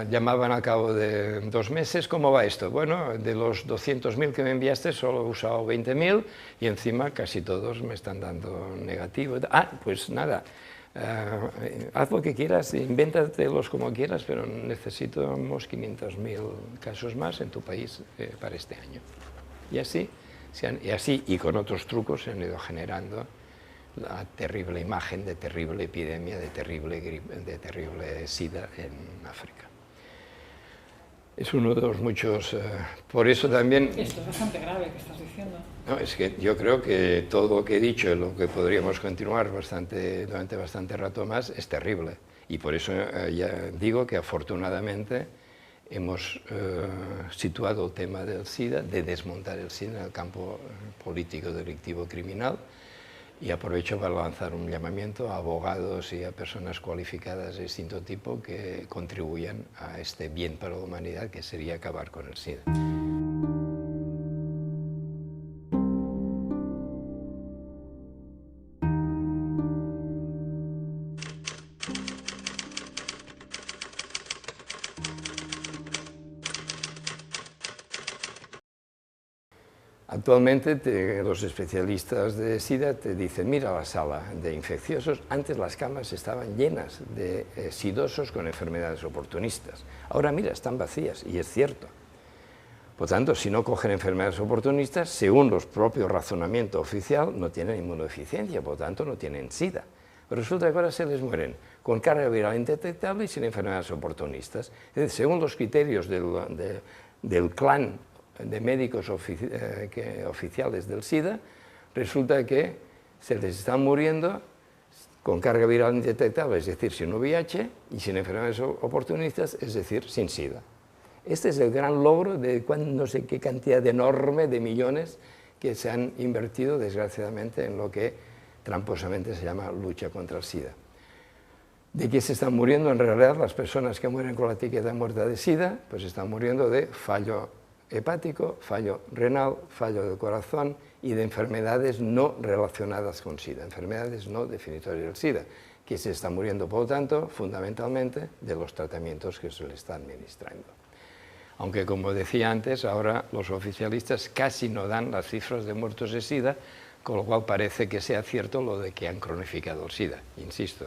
Llamaban al cabo de 2 meses, ¿cómo va esto? Bueno, de los 200.000 que me enviaste, solo he usado 20.000 y encima casi todos me están dando negativo. Ah, pues nada. haz lo que quieras, invéntatelos como quieras, pero necesitamos 500.000 casos más en tu país para este año. Y así, y con otros trucos se han ido generando la terrible imagen de terrible epidemia, de terrible gripe, de terrible SIDA en África. Es uno de los muchos, por eso también... Esto es bastante grave que estás diciendo. No, es que yo creo que todo lo que he dicho y lo que podríamos continuar durante bastante rato más es terrible. Y por eso ya digo que afortunadamente hemos situado el tema del SIDA, de desmontar el SIDA en el campo político, delictivo, criminal. Y aprovecho para lanzar un llamamiento a abogados y a personas cualificadas de distinto tipo que contribuyan a este bien para la humanidad, que sería acabar con el SIDA. Actualmente los especialistas de SIDA te dicen, mira la sala de infecciosos, antes las camas estaban llenas de sidosos con enfermedades oportunistas. Ahora mira, están vacías, y es cierto. Por tanto, si no cogen enfermedades oportunistas, según los propios razonamiento oficial, no tienen inmunodeficiencia, por tanto no tienen SIDA. Pero resulta que ahora se les mueren con carga viral indetectable y sin enfermedades oportunistas. Es decir, según los criterios del clan de médicos oficiales del SIDA, resulta que se les están muriendo con carga viral indetectable, es decir, sin VIH, y sin enfermedades oportunistas, es decir, sin SIDA. Este es el gran logro de no sé qué cantidad enorme de millones que se han invertido, desgraciadamente, en lo que tramposamente se llama lucha contra el SIDA. ¿De qué se están muriendo? En realidad, las personas que mueren con la etiqueta muerta de SIDA, pues están muriendo de fallo hepático, fallo renal, fallo del corazón y de enfermedades no relacionadas con SIDA, enfermedades no definitorias del SIDA, que se están muriendo, por lo tanto, fundamentalmente de los tratamientos que se le están administrando. Aunque, como decía antes, ahora los oficialistas casi no dan las cifras de muertos de SIDA, con lo cual parece que sea cierto lo de que han cronificado el SIDA. Insisto,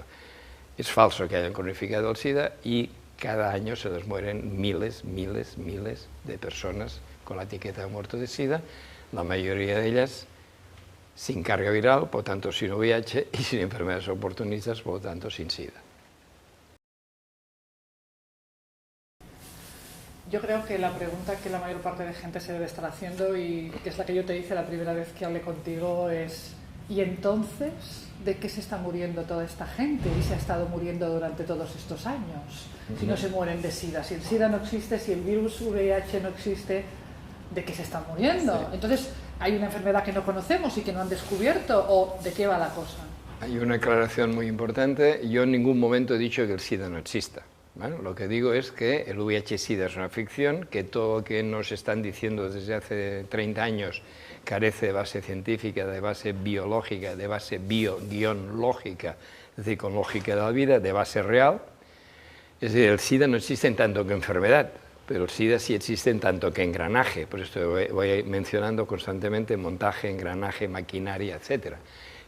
es falso que hayan cronificado el SIDA y cada año se les mueren miles de personas con la etiqueta de muerto de SIDA, la mayoría de ellas sin carga viral, por tanto sin VIH, y sin enfermedades oportunistas, por tanto sin SIDA. Yo creo que la pregunta que la mayor parte de gente se debe estar haciendo, y que es la que yo te hice la primera vez que hablé contigo, es ¿y entonces de qué se está muriendo toda esta gente y se ha estado muriendo durante todos estos años? Si no se mueren de SIDA, si el SIDA no existe, si el virus VIH no existe, ¿de qué se están muriendo? Sí. Entonces, ¿hay una enfermedad que no conocemos y que no han descubierto, o de qué va la cosa? Hay una aclaración muy importante. Yo en ningún momento he dicho que el SIDA no exista. Bueno, lo que digo es que el VIH-SIDA es una ficción, que todo lo que nos están diciendo desde hace 30 años carece de base científica, de base biológica, de base bio-lógica, es decir, con lógica de la vida, de base real. Es decir, el SIDA no existe en tanto que enfermedad, pero el SIDA sí existe en tanto que engranaje. Por esto voy mencionando constantemente montaje, engranaje, maquinaria, etc.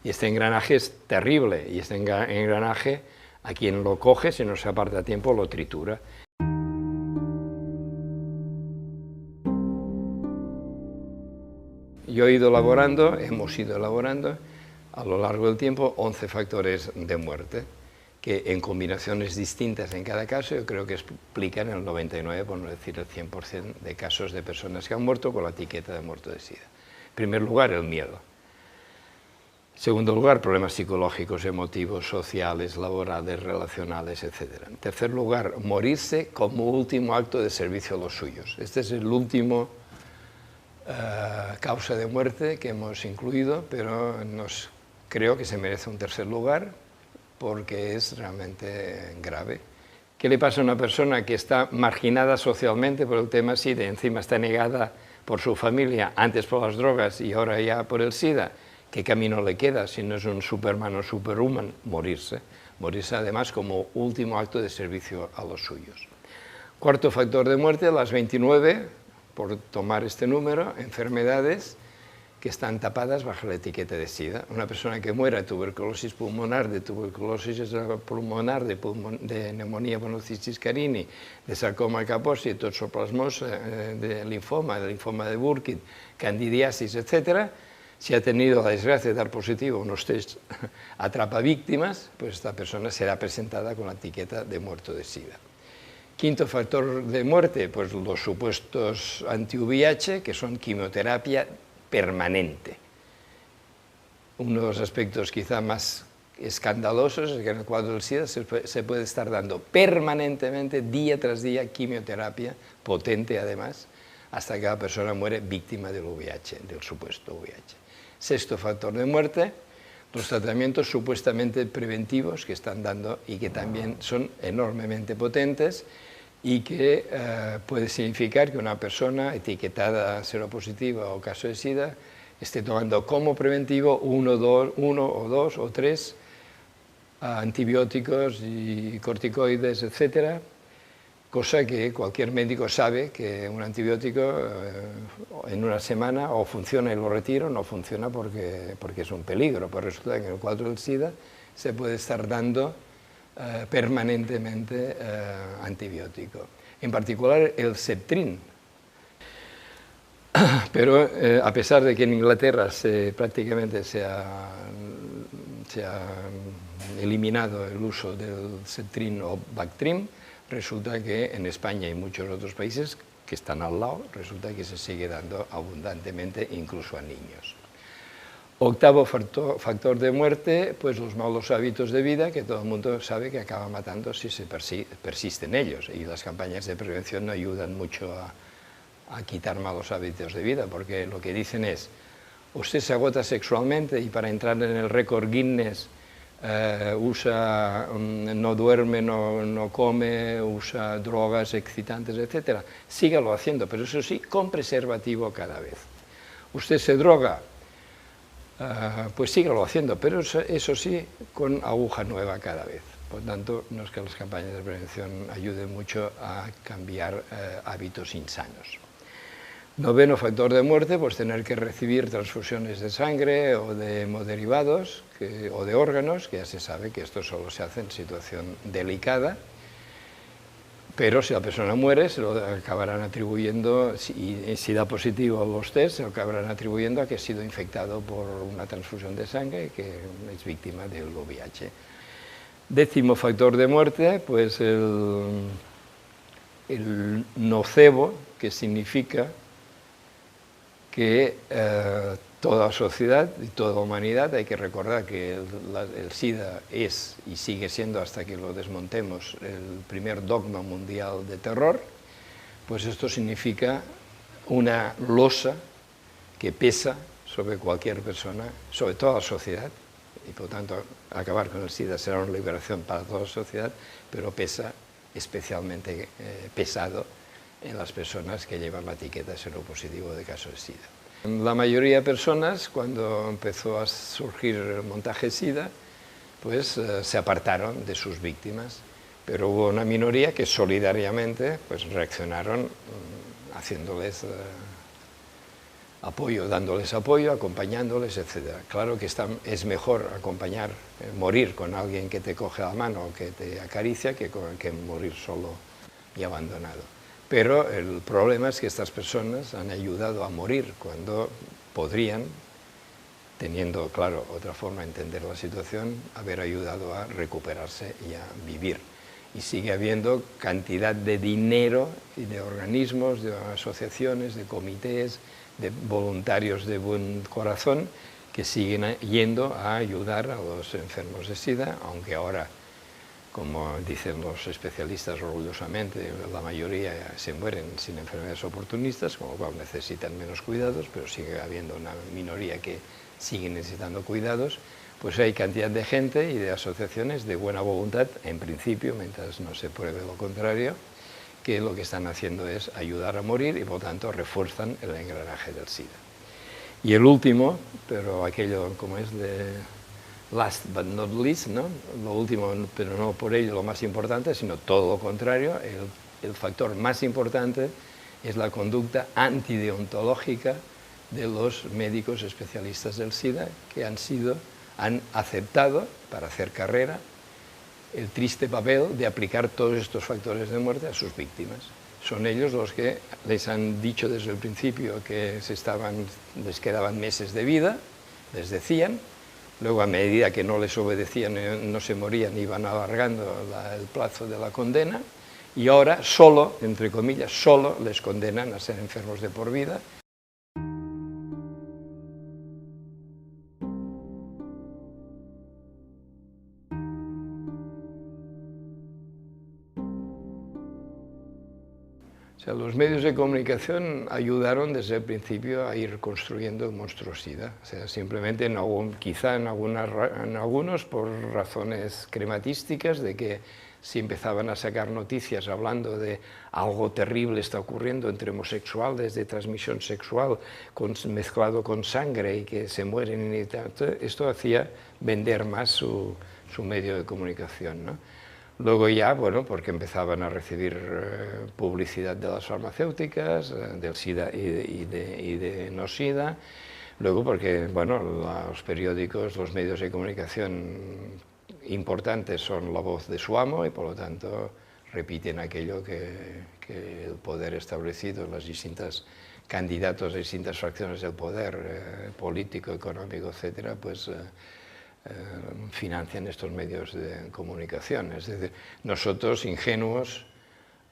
Y este engranaje es terrible, y este engranaje, a quien lo coge, si no se aparta a tiempo, lo tritura. Yo he ido elaborando, hemos ido elaborando, a lo largo del tiempo, 11 factores de muerte, que en combinaciones distintas en cada caso, yo creo que explican el 99, por no decir el 100% de casos de personas que han muerto con la etiqueta de muerto de SIDA. En primer lugar, el miedo. En segundo lugar, problemas psicológicos, emotivos, sociales, laborales, relacionales, etc. En tercer lugar, morirse como último acto de servicio a los suyos. Este es el último causa de muerte que hemos incluido, pero creo que se merece un tercer lugar porque es realmente grave. ¿Qué le pasa a una persona que está marginada socialmente por el tema SIDA y encima está negada por su familia, antes por las drogas y ahora ya por el SIDA? ¿Qué camino le queda si no es un Superman o Superwoman? Morirse. Morirse además como último acto de servicio a los suyos. Cuarto factor de muerte, las 29, por tomar este número, enfermedades que están tapadas bajo la etiqueta de SIDA. Una persona que muera de tuberculosis pulmonar, de tuberculosis pulmonar, de neumonía monocistis carini, de sarcoma Kaposi, toxoplasmosa, de linfoma de Burkitt, candidiasis, etc., si ha tenido la desgracia de dar positivo unos test atrapavíctimas, pues esta persona será presentada con la etiqueta de muerto de SIDA. Quinto factor de muerte, pues los supuestos anti-VIH, que son quimioterapia permanente. Uno de los aspectos quizá más escandalosos es que en el cuadro del SIDA se puede estar dando permanentemente, día tras día, quimioterapia, potente además, hasta que la persona muere víctima del VIH, del supuesto VIH. Sexto factor de muerte, los tratamientos supuestamente preventivos que están dando y que también son enormemente potentes y que puede significar que una persona etiquetada seropositiva o caso de SIDA esté tomando como preventivo uno o dos o tres antibióticos y corticoides, etcétera, cosa que cualquier médico sabe que un antibiótico en una semana o funciona y lo retiro, no funciona porque es un peligro. Pues resulta que en el cuadro del SIDA se puede estar dando permanentemente antibiótico. En particular el Septrin. Pero a pesar de que en Inglaterra prácticamente se ha eliminado el uso del Septrin o Bactrim, resulta que en España y muchos otros países que están al lado, resulta que se sigue dando abundantemente incluso a niños. Octavo factor de muerte, pues los malos hábitos de vida, que todo el mundo sabe que acaba matando si se persiste en ellos, y las campañas de prevención no ayudan mucho a quitar malos hábitos de vida, porque lo que dicen es, usted se agota sexualmente y para entrar en el récord Guinness no duerme, no come, usa drogas excitantes, etc. Sígalo haciendo, pero eso sí, con preservativo cada vez. Usted se droga, pues sígalo haciendo, pero eso sí, con aguja nueva cada vez. Por tanto, no es que las campañas de prevención ayuden mucho a cambiar hábitos insanos. Noveno factor de muerte, pues tener que recibir transfusiones de sangre o de hemoderivados o de órganos, que ya se sabe que esto solo se hace en situación delicada, pero si la persona muere se lo acabarán atribuyendo, si da positivo a los test, se lo acabarán atribuyendo a que ha sido infectado por una transfusión de sangre y que es víctima del VIH. Décimo factor de muerte, pues el nocebo, que significa que toda sociedad y toda humanidad, hay que recordar que el SIDA es y sigue siendo, hasta que lo desmontemos, el primer dogma mundial de terror, pues esto significa una losa que pesa sobre cualquier persona, sobre toda la sociedad, y por tanto acabar con el SIDA será una liberación para toda la sociedad, pero pesa especialmente pesado en las personas que llevan la etiqueta seropositivo de caso de SIDA. La mayoría de personas, cuando empezó a surgir el montaje SIDA, pues se apartaron de sus víctimas, pero hubo una minoría que solidariamente pues, reaccionaron haciéndoles apoyo, dándoles apoyo, acompañándoles, etc. Claro que es mejor acompañar, morir con alguien que te coge la mano o que te acaricia que morir solo y abandonado. Pero el problema es que estas personas han ayudado a morir cuando podrían, teniendo, claro, otra forma de entender la situación, haber ayudado a recuperarse y a vivir. Y sigue habiendo cantidad de dinero y de organismos, de asociaciones, de comités, de voluntarios de buen corazón que siguen yendo a ayudar a los enfermos de SIDA, aunque ahora, como dicen los especialistas orgullosamente, la mayoría se mueren sin enfermedades oportunistas, con lo cual necesitan menos cuidados, pero sigue habiendo una minoría que sigue necesitando cuidados, pues hay cantidad de gente y de asociaciones de buena voluntad, en principio, mientras no se pruebe lo contrario, que lo que están haciendo es ayudar a morir y por tanto refuerzan el engranaje del SIDA. Y el último, pero aquello como es de last but not least, ¿no? Lo último, pero no por ello lo más importante, sino todo lo contrario, el factor más importante es la conducta antideontológica de los médicos especialistas del SIDA que han aceptado, para hacer carrera, el triste papel de aplicar todos estos factores de muerte a sus víctimas. Son ellos los que les han dicho desde el principio que les quedaban meses de vida, les decían, luego a medida que no les obedecían, no se morían, iban alargando el plazo de la condena, y ahora solo, entre comillas, solo les condenan a ser enfermos de por vida. O sea, los medios de comunicación ayudaron desde el principio a ir construyendo el monstruo SIDA. O sea, simplemente, quizá en algunos por razones crematísticas, de que si empezaban a sacar noticias hablando de algo terrible está ocurriendo entre homosexuales de transmisión sexual mezclado con sangre y que se mueren, y tal, esto hacía vender más su medio de comunicación, ¿no? Luego ya, bueno, porque empezaban a recibir publicidad de las farmacéuticas, del SIDA y de no SIDA. Luego porque, bueno, los periódicos, los medios de comunicación importantes son la voz de su amo y por lo tanto repiten aquello que el poder establecido, los distintos candidatos de distintas fracciones del poder político, económico, etcétera, pues financian estos medios de comunicación. Es decir, nosotros, ingenuos,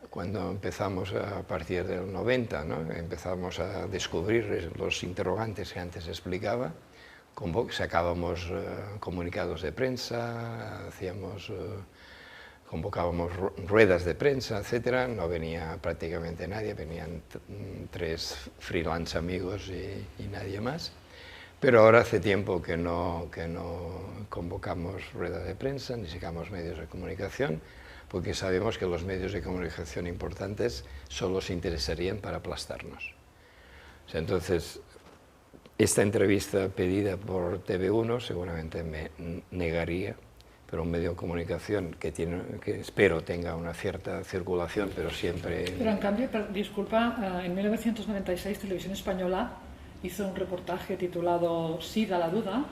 cuando empezamos a partir del 90, ¿no?, empezamos a descubrir los interrogantes que antes explicaba, sacábamos comunicados de prensa, convocábamos ruedas de prensa, etcétera. No venía prácticamente nadie, venían 3 freelance amigos y nadie más. Pero ahora hace tiempo que no convocamos ruedas de prensa ni sacamos medios de comunicación, porque sabemos que los medios de comunicación importantes solo se interesarían para aplastarnos. O sea, entonces, esta entrevista pedida por TV1 seguramente me negaría, pero un medio de comunicación que espero tenga una cierta circulación, pero siempre... Pero en cambio, disculpa, en 1996 Televisión Española hizo un reportaje titulado SIDA la duda,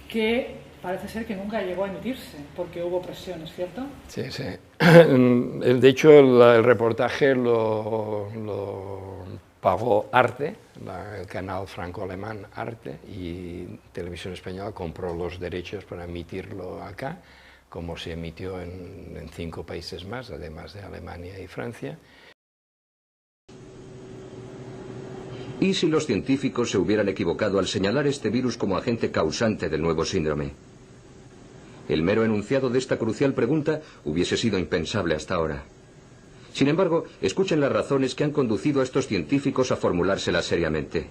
que parece ser que nunca llegó a emitirse, porque hubo presiones, ¿cierto? Sí, sí. De hecho, el reportaje lo pagó Arte, el canal franco-alemán Arte, y Televisión Española compró los derechos para emitirlo acá, como se emitió en 5 países más, además de Alemania y Francia. ¿Y si los científicos se hubieran equivocado al señalar este virus como agente causante del nuevo síndrome? El mero enunciado de esta crucial pregunta hubiese sido impensable hasta ahora. Sin embargo, escuchen las razones que han conducido a estos científicos a formulárselas seriamente.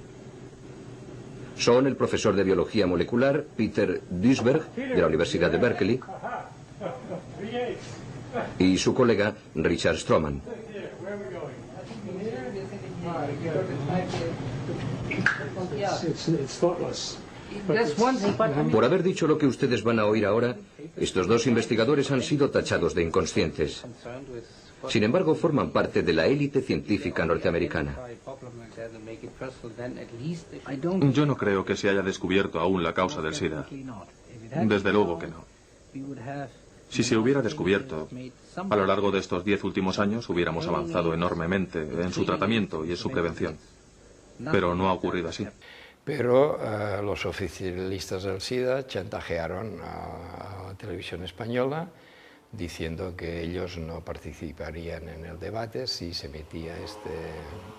Son el profesor de biología molecular Peter Duisberg, de la Universidad de Berkeley, y su colega Richard Stroman. Por haber dicho lo que ustedes van a oír ahora, estos 2 investigadores han sido tachados de inconscientes. Sin embargo, forman parte de la élite científica norteamericana. Yo no creo que se haya descubierto aún la causa del SIDA. Desde luego que no. Si se hubiera descubierto, a lo largo de estos 10 últimos años hubiéramos avanzado enormemente en su tratamiento y en su prevención. Pero no ha ocurrido así. Pero los oficialistas del SIDA chantajearon a la Televisión Española diciendo que ellos no participarían en el debate si se emitía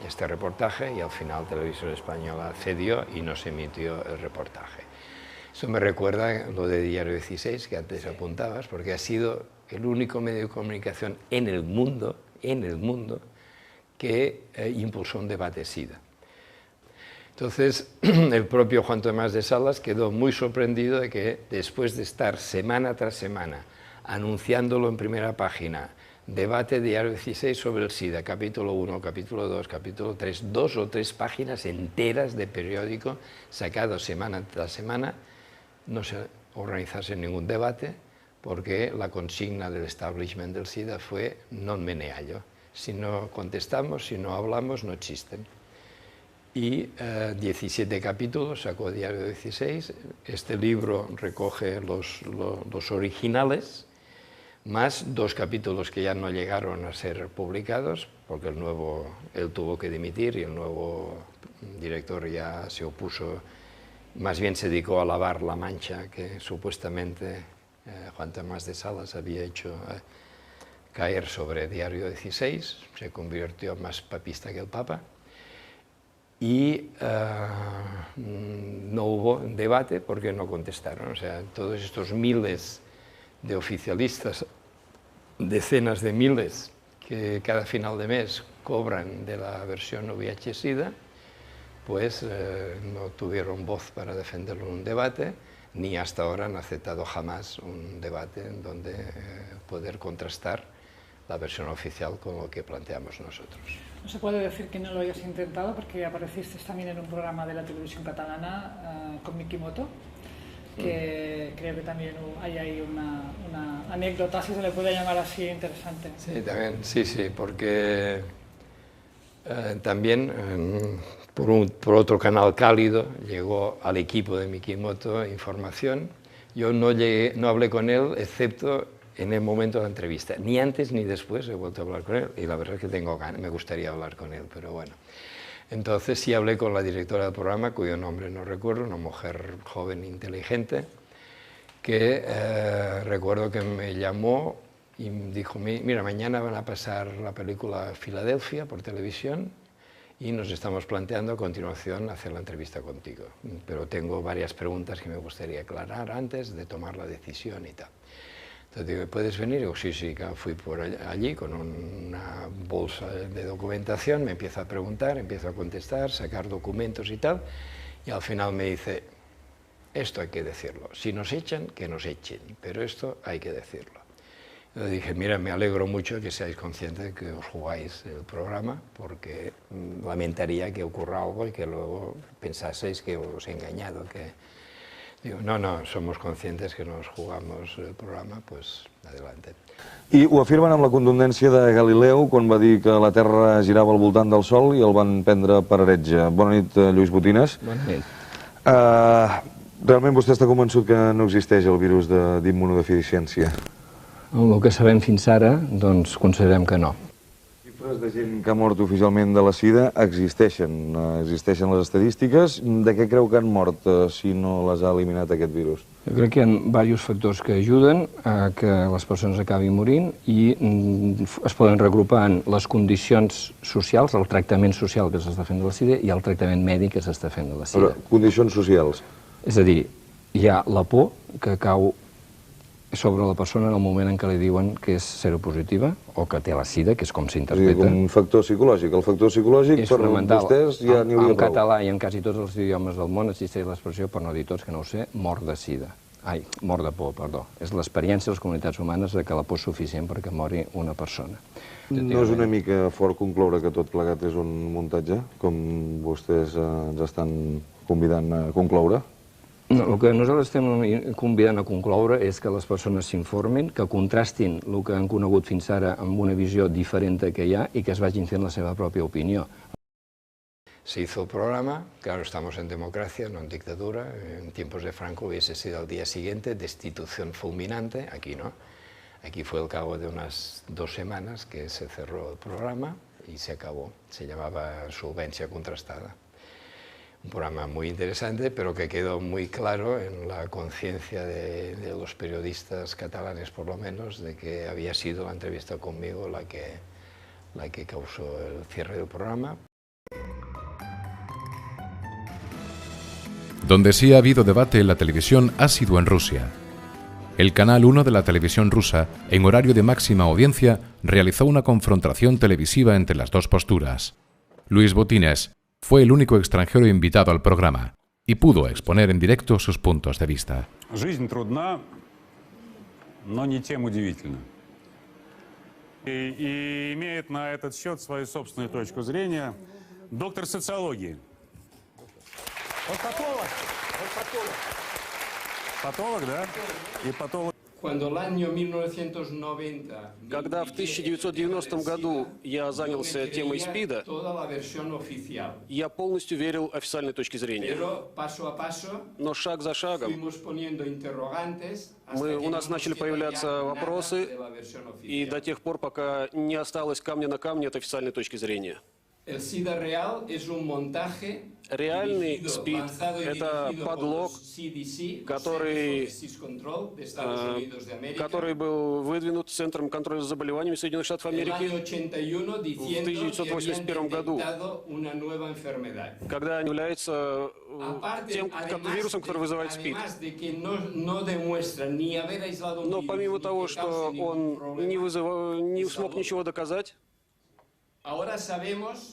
este reportaje, y al final Televisión Española cedió y no se emitió el reportaje. Eso me recuerda lo de Diario 16 que antes apuntabas, porque ha sido el único medio de comunicación en el mundo que impulsó un debate SIDA. Entonces, el propio Juan Tomás de Salas quedó muy sorprendido de que después de estar semana tras semana anunciándolo en primera página, debate Diario 16 sobre el SIDA, capítulo 1, capítulo 2, capítulo 3, 2 o 3 páginas enteras de periódico sacados semana tras semana, no se organizase ningún debate, porque la consigna del establishment del SIDA fue non me ne hallo. Si no contestamos, si no hablamos, no existen. y 17 capítulos, sacó Diario 16. Este libro recoge los originales, más 2 capítulos que ya no llegaron a ser publicados, porque él tuvo que dimitir y el nuevo director ya se opuso, más bien se dedicó a lavar la mancha que supuestamente Juan Tomás de Salas había hecho caer sobre Diario 16, se convirtió más papista que el Papa, y no hubo debate porque no contestaron. O sea, todos estos miles de oficialistas, decenas de miles que cada final de mes cobran de la versión VIH-Sida, pues no tuvieron voz para defenderlo en un debate, ni hasta ahora han aceptado jamás un debate en donde poder contrastar la versión oficial con lo que planteamos nosotros. No se puede decir que no lo hayas intentado, porque apareciste también en un programa de la televisión catalana con Mikimoto, que creo que también hay ahí una anécdota, si se le puede llamar así, interesante. Sí, también, sí, porque también por otro canal cálido llegó al equipo de Mikimoto información. Yo no hablé con él, excepto en el momento de la entrevista. Ni antes ni después he vuelto a hablar con él, y la verdad es que me gustaría hablar con él, pero bueno. Entonces sí hablé con la directora del programa, cuyo nombre no recuerdo, una mujer joven, inteligente, que recuerdo que me llamó y dijo, mira, mañana van a pasar la película Filadelfia por televisión y nos estamos planteando a continuación hacer la entrevista contigo, pero tengo varias preguntas que me gustaría aclarar antes de tomar la decisión y tal. Entonces digo, ¿puedes venir? Digo, sí, fui por allí con una bolsa de documentación, me empieza a preguntar, empiezo a contestar, sacar documentos y tal, y al final me dice, esto hay que decirlo, si nos echan, que nos echen, pero esto hay que decirlo. Yo dije, mira, me alegro mucho que seáis conscientes de que os jugáis el programa, porque lamentaría que ocurra algo y que luego pensaseis que os he engañado, que... Digo, no, somos conscientes que nos jugamos el programa, pues adelante. I ho afirmen amb la contundència de Galileu quan va dir que la Terra girava al voltant del Sol i el van prendre per heretge. Bona nit, Lluís Botines. Bona nit. Realment vostè està convençut que no existeix el virus d'immunodeficiència? El que sabem fins ara, doncs considerem que no. Xifres de gent que ha mort oficialment de la sida existeixen les estadístiques. De què creu que han mort si no les ha eliminat aquest virus? Jo crec que hi ha diversos factors que ajuden a que les persones acabin morint i es poden regrupar en les condicions socials, el tractament social que s'està fent de la sida i el tractament mèdic que s'està fent de la sida. Però, condicions socials? És a dir, hi ha la por que cau sobre la persona en el moment en què li diuen que és seropositiva o que té la sida, que és com s'interpreta. És un factor psicològic. El factor psicològic per vostès ja n'hi hauria prou. En català i en quasi tots els idiomes del món existeix l'expressió, per no dir tots, que no ho sé, mort de sida. Ai, mort de por, perdó. És l'experiència de les comunitats humanes de que la por és suficient perquè mori una persona. No és una mica fort concloure que tot plegat és un muntatge, com vostès ens estan convidant a concloure? No, el que nosaltres estem convidant a concloure és que les persones s'informin, que contrastin el que han conegut fins ara amb una visió diferent que hi ha i que es vagin fent la seva pròpia opinió. Se hizo el programa, claro, estamos en democracia, no en dictadura, en tiempos de Franco hubiese sido al día siguiente destitución fulminante, aquí no, aquí fue al cabo de unas 2 semanas que se cerró el programa y se acabó, se llamaba Solvencia Contrastada. Un programa muy interesante, pero que quedó muy claro en la conciencia de los periodistas catalanes, por lo menos, de que había sido la entrevista conmigo la que causó el cierre del programa. Donde sí ha habido debate en la televisión ha sido en Rusia. El Canal 1 de la televisión rusa, en horario de máxima audiencia, realizó una confrontación televisiva entre las dos posturas. Lluís Botines fue el único extranjero invitado al programa y pudo exponer en directo sus puntos de vista. Жизнь трудна, но не тем удивительна. И имеет на этот счет свою собственную точку зрения доктор социологии. Он патолог. Он патолог. Патолог, да? И патолог. Когда в 1990 году я занялся темой СПИДа, я полностью верил официальной точке зрения. Но шаг за шагом у нас начали появляться вопросы, и до тех пор, пока не осталось камня на камне от официальной точки зрения. Реальный СПИД – это подлог, который был выдвинут Центром контроля за заболеваниями Соединенных Штатов Америки в 1981 году, когда он является тем вирусом, который вызывает СПИД. Но помимо того, что он не смог ничего доказать,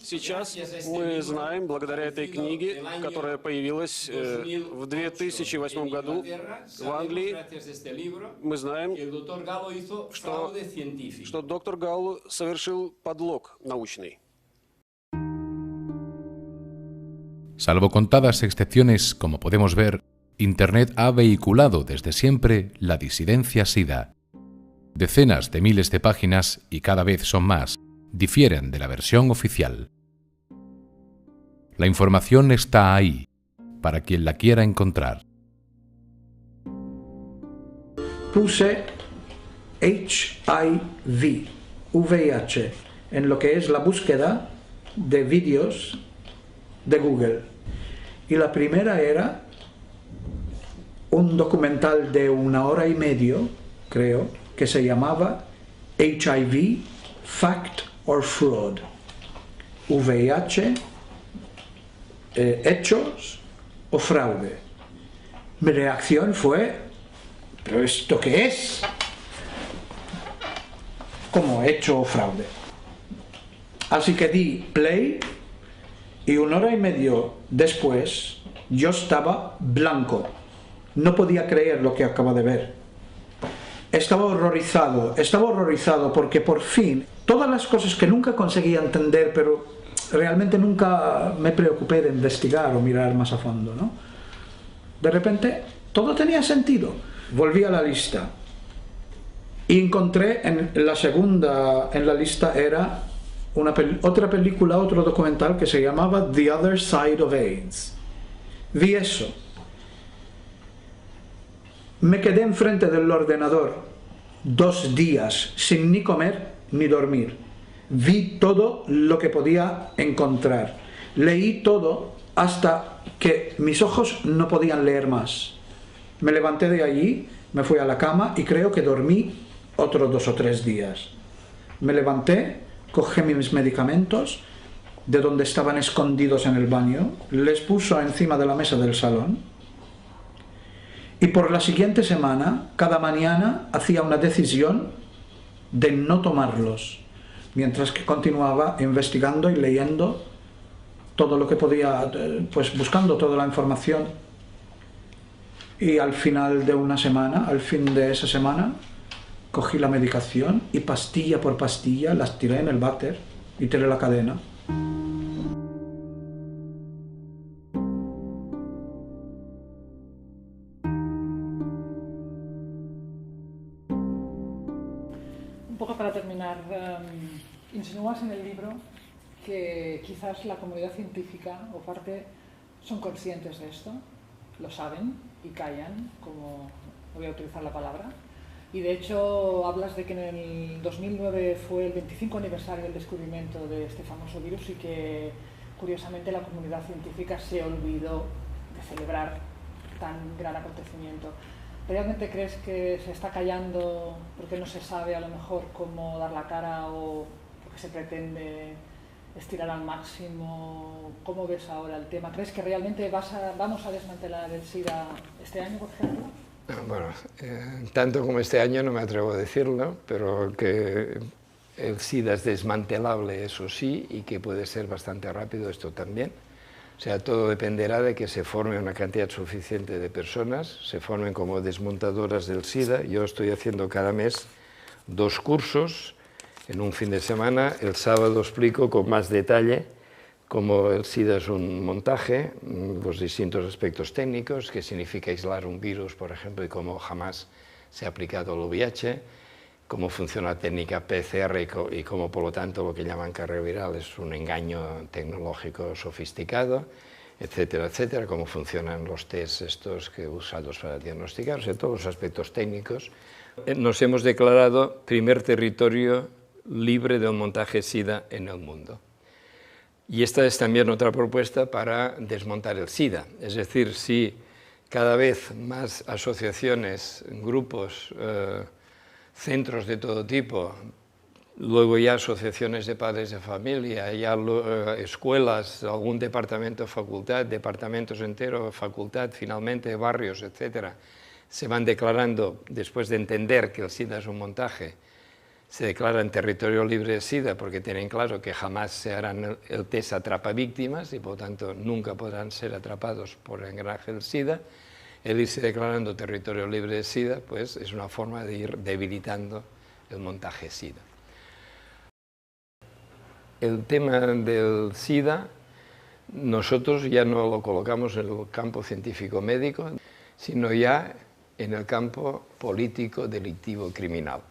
сейчас мы знаем, благодаря этой книге, которая появилась в 2008 году в Англии, мы знаем, что доктор Галлу совершил подлог научный. Salvo contadas excepciones, como podemos ver, Internet ha vehiculado desde siempre la disidencia SIDA. Decenas de miles de páginas, y cada vez son más, difieren de la versión oficial. La información está ahí, para quien la quiera encontrar. Puse HIV, VIH, en lo que es la búsqueda de vídeos de Google. Y la primera era un documental de 1 hora y media, creo, que se llamaba HIV, Fact or Fraud. VIH, hechos o fraude. Mi reacción fue, ¿pero esto qué es? ¿Cómo hecho o fraude? Así que di play y 1 hora y media después yo estaba blanco. No podía creer lo que acaba de ver. Estaba horrorizado porque por fin, todas las cosas que nunca conseguía entender, pero realmente nunca me preocupé de investigar o mirar más a fondo, ¿no? De repente, todo tenía sentido. Volví a la lista y encontré en la lista era otra película, otro documental que se llamaba The Other Side of AIDS. Vi eso. Me quedé enfrente del ordenador 2 días sin ni comer ni dormir. Vi todo lo que podía encontrar. Leí todo hasta que mis ojos no podían leer más. Me levanté de allí, me fui a la cama y creo que dormí otros 2 o 3 días. Me levanté, cogí mis medicamentos de donde estaban escondidos en el baño, les puso encima de la mesa del salón. Y por la siguiente semana, cada mañana, hacía una decisión de no tomarlos, mientras que continuaba investigando y leyendo todo lo que podía, pues buscando toda la información. Y al final de una semana, al fin de esa semana, cogí la medicación y pastilla por pastilla las tiré en el váter y tiré la cadena. Para terminar, insinúas en el libro que quizás la comunidad científica o parte son conscientes de esto, lo saben y callan, como no voy a utilizar la palabra, y de hecho hablas de que en el 2009 fue el 25 aniversario del descubrimiento de este famoso virus y que curiosamente la comunidad científica se olvidó de celebrar tan gran acontecimiento. ¿Realmente crees que se está callando porque no se sabe a lo mejor cómo dar la cara o porque se pretende estirar al máximo? ¿Cómo ves ahora el tema? ¿Crees que realmente vamos a desmantelar el SIDA este año, por ejemplo? Bueno, tanto como este año no me atrevo a decirlo, pero que el SIDA es desmantelable, eso sí, y que puede ser bastante rápido esto también. O sea, todo dependerá de que se forme una cantidad suficiente de personas, se formen como desmontadoras del SIDA. Yo estoy haciendo cada mes 2 cursos en un fin de semana. El sábado explico con más detalle cómo el SIDA es un montaje, los distintos aspectos técnicos, qué significa aislar un virus, por ejemplo, y cómo jamás se ha aplicado al VIH, cómo funciona la técnica PCR y cómo, por lo tanto, lo que llaman carga viral es un engaño tecnológico sofisticado, etcétera, etcétera, cómo funcionan los test estos que usados para diagnosticar, o sea, todos los aspectos técnicos. Nos hemos declarado primer territorio libre de un montaje SIDA en el mundo. Y esta es también otra propuesta para desmontar el SIDA, es decir, si cada vez más asociaciones, grupos, centros de todo tipo, luego ya asociaciones de padres de familia, ya escuelas, algún departamento, facultad, departamentos enteros, facultad, finalmente barrios, etcétera, se van declarando, después de entender que el SIDA es un montaje, se declaran territorio libre de SIDA porque tienen claro que jamás se harán el test atrapa víctimas y por lo tanto nunca podrán ser atrapados por el engranaje del SIDA. El irse declarando territorio libre de SIDA pues es una forma de ir debilitando el montaje SIDA. El tema del SIDA nosotros ya no lo colocamos en el campo científico-médico, sino ya en el campo político, delictivo, criminal.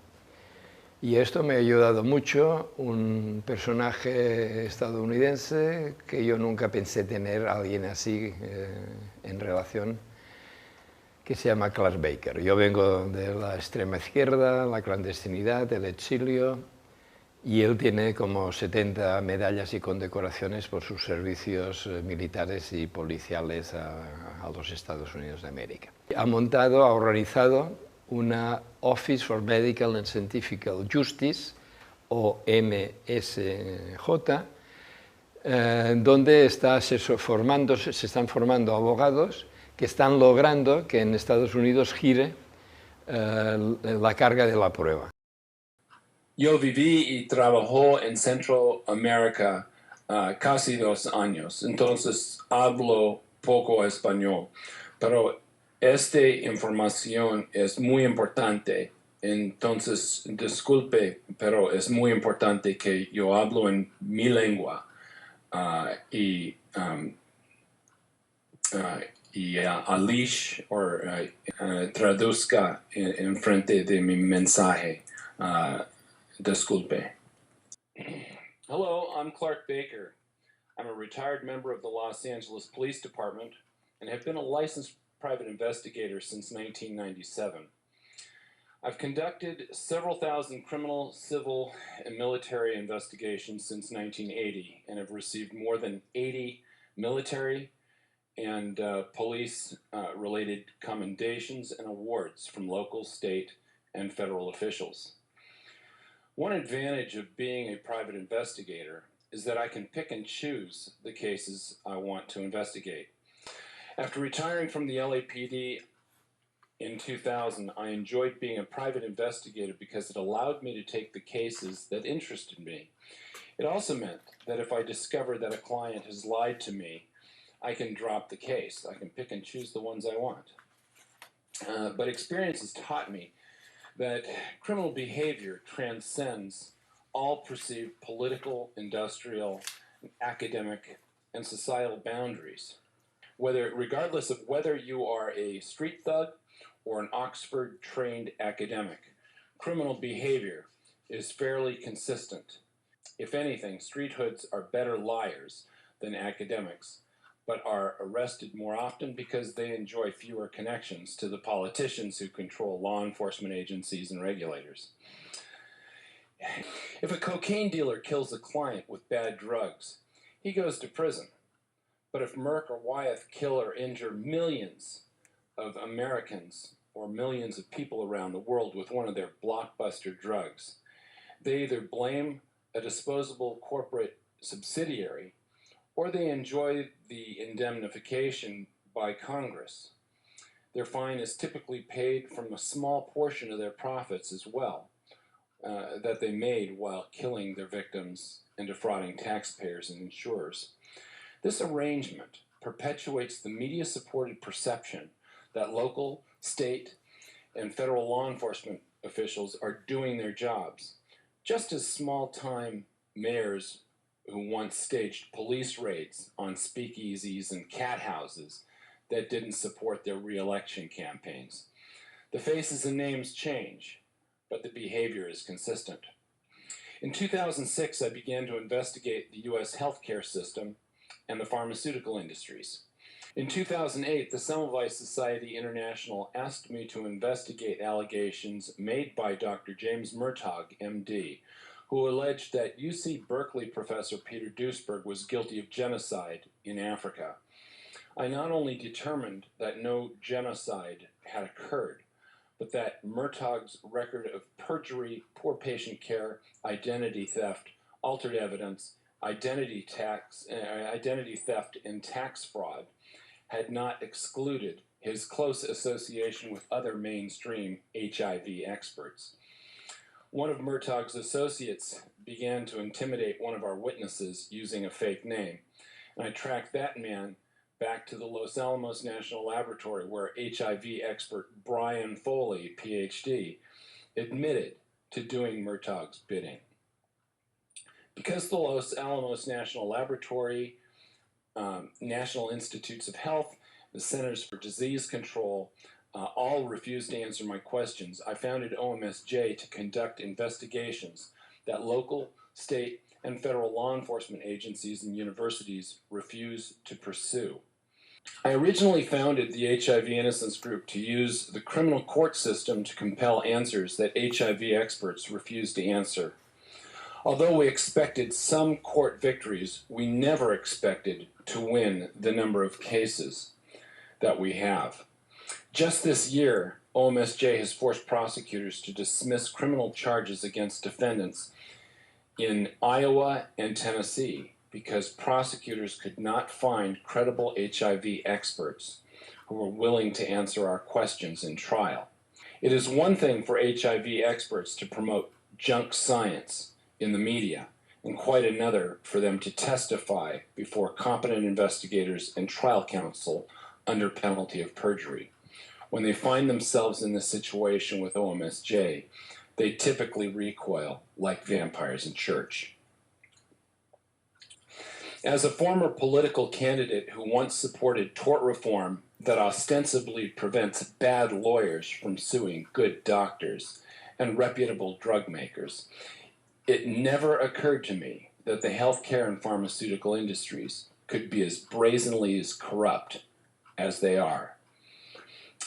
Y esto me ha ayudado mucho un personaje estadounidense que yo nunca pensé tener a alguien así en relación, que se llama Clark Baker. Yo vengo de la extrema izquierda, la clandestinidad, el exilio, y él tiene como 70 medallas y condecoraciones por sus servicios militares y policiales a los Estados Unidos de América. Ha organizado una Office for Medical and Scientific Justice, o MSJ, donde se están formando abogados que están logrando que en Estados Unidos gire la carga de la prueba. Yo viví y trabajé en Centroamérica casi 2 años, entonces hablo poco español, pero esta información es muy importante, entonces disculpe, pero es muy importante que yo hablo en mi lengua y Alish traduzca en frente de mi mensaje. Disculpe. Hello, I'm Clark Baker. I'm a retired member of the Los Angeles Police Department and have been a licensed private investigator since 1997. I've conducted several thousand criminal, civil, and military investigations since 1980 and have received more than 80 military and police-related commendations and awards from local, state, and federal officials. One advantage of being a private investigator is that I can pick and choose the cases I want to investigate. After retiring from the LAPD in 2000, I enjoyed being a private investigator because it allowed me to take the cases that interested me. It also meant that if I discover that a client has lied to me, I can drop the case. I can pick and choose the ones I want. But experience has taught me that criminal behavior transcends all perceived political, industrial, academic, and societal boundaries. Regardless of whether you are a street thug or an Oxford-trained academic, criminal behavior is fairly consistent. If anything, street hoods are better liars than academics, but are arrested more often because they enjoy fewer connections to the politicians who control law enforcement agencies and regulators. If a cocaine dealer kills a client with bad drugs, he goes to prison. But if Merck or Wyeth kill or injure millions of Americans or millions of people around the world with one of their blockbuster drugs, they either blame a disposable corporate subsidiary or they enjoy the indemnification by Congress. Their fine is typically paid from a small portion of their profits as well, that they made while killing their victims and defrauding taxpayers and insurers. This arrangement perpetuates the media-supported perception that local, state, and federal law enforcement officials are doing their jobs, just as small-time mayors who once staged police raids on speakeasies and cat houses that didn't support their re-election campaigns. The faces and names change, but the behavior is consistent. In 2006, I began to investigate the U.S. healthcare system and the pharmaceutical industries. In 2008, the Semmelweis Society International asked me to investigate allegations made by Dr. James Murtaugh, MD, who alleged that UC Berkeley professor Peter Duesberg was guilty of genocide in Africa. I not only determined that no genocide had occurred, but that Murtaugh's record of perjury, poor patient care, identity theft, altered evidence, identity theft, and tax fraud had not excluded his close association with other mainstream HIV experts. One of Murtaugh's associates began to intimidate one of our witnesses using a fake name, and I tracked that man back to the Los Alamos National Laboratory, where HIV expert Brian Foley, PhD, admitted to doing Murtaugh's bidding. Because the Los Alamos National Laboratory, National Institutes of Health, the Centers for Disease Control, all refused to answer my questions, I founded OMSJ to conduct investigations that local, state, and federal law enforcement agencies and universities refuse to pursue. I originally founded the HIV Innocence Group to use the criminal court system to compel answers that HIV experts refuse to answer. Although we expected some court victories, we never expected to win the number of cases that we have. Just this year, OMSJ has forced prosecutors to dismiss criminal charges against defendants in Iowa and Tennessee because prosecutors could not find credible HIV experts who were willing to answer our questions in trial. It is one thing for HIV experts to promote junk science in the media, and quite another for them to testify before competent investigators and trial counsel under penalty of perjury. When they find themselves in this situation with OMSJ, they typically recoil like vampires in church. As a former political candidate who once supported tort reform that ostensibly prevents bad lawyers from suing good doctors and reputable drug makers, it never occurred to me that the healthcare and pharmaceutical industries could be as brazenly as corrupt as they are.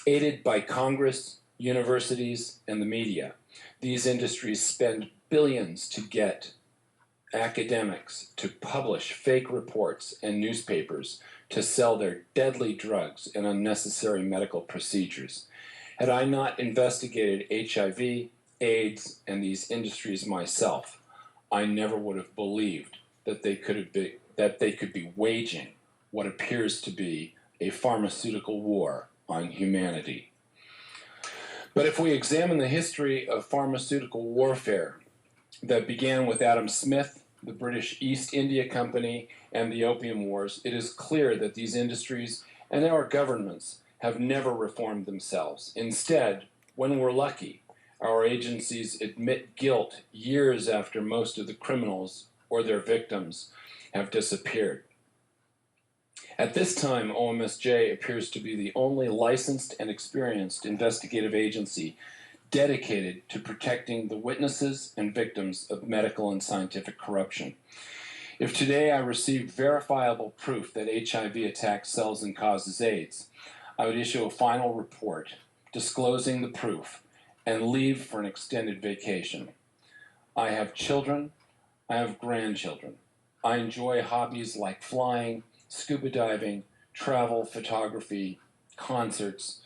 Aided by Congress, universities, and the media, these industries spend billions to get academics to publish fake reports and newspapers to sell their deadly drugs and unnecessary medical procedures. Had I not investigated HIV, AIDS, and these industries myself, I never would have believed that they could be waging what appears to be a pharmaceutical war on humanity. But if we examine the history of pharmaceutical warfare that began with Adam Smith, the British East India Company, and the Opium Wars, it is clear that these industries and our governments have never reformed themselves. Instead, when we're lucky, our agencies admit guilt years after most of the criminals or their victims have disappeared. At this time, OMSJ appears to be the only licensed and experienced investigative agency dedicated to protecting the witnesses and victims of medical and scientific corruption. If today I received verifiable proof that HIV attacks cells and causes AIDS, I would issue a final report disclosing the proof and leave for an extended vacation. I have children, I have grandchildren. I enjoy hobbies like flying, scuba diving, travel, photography, concerts.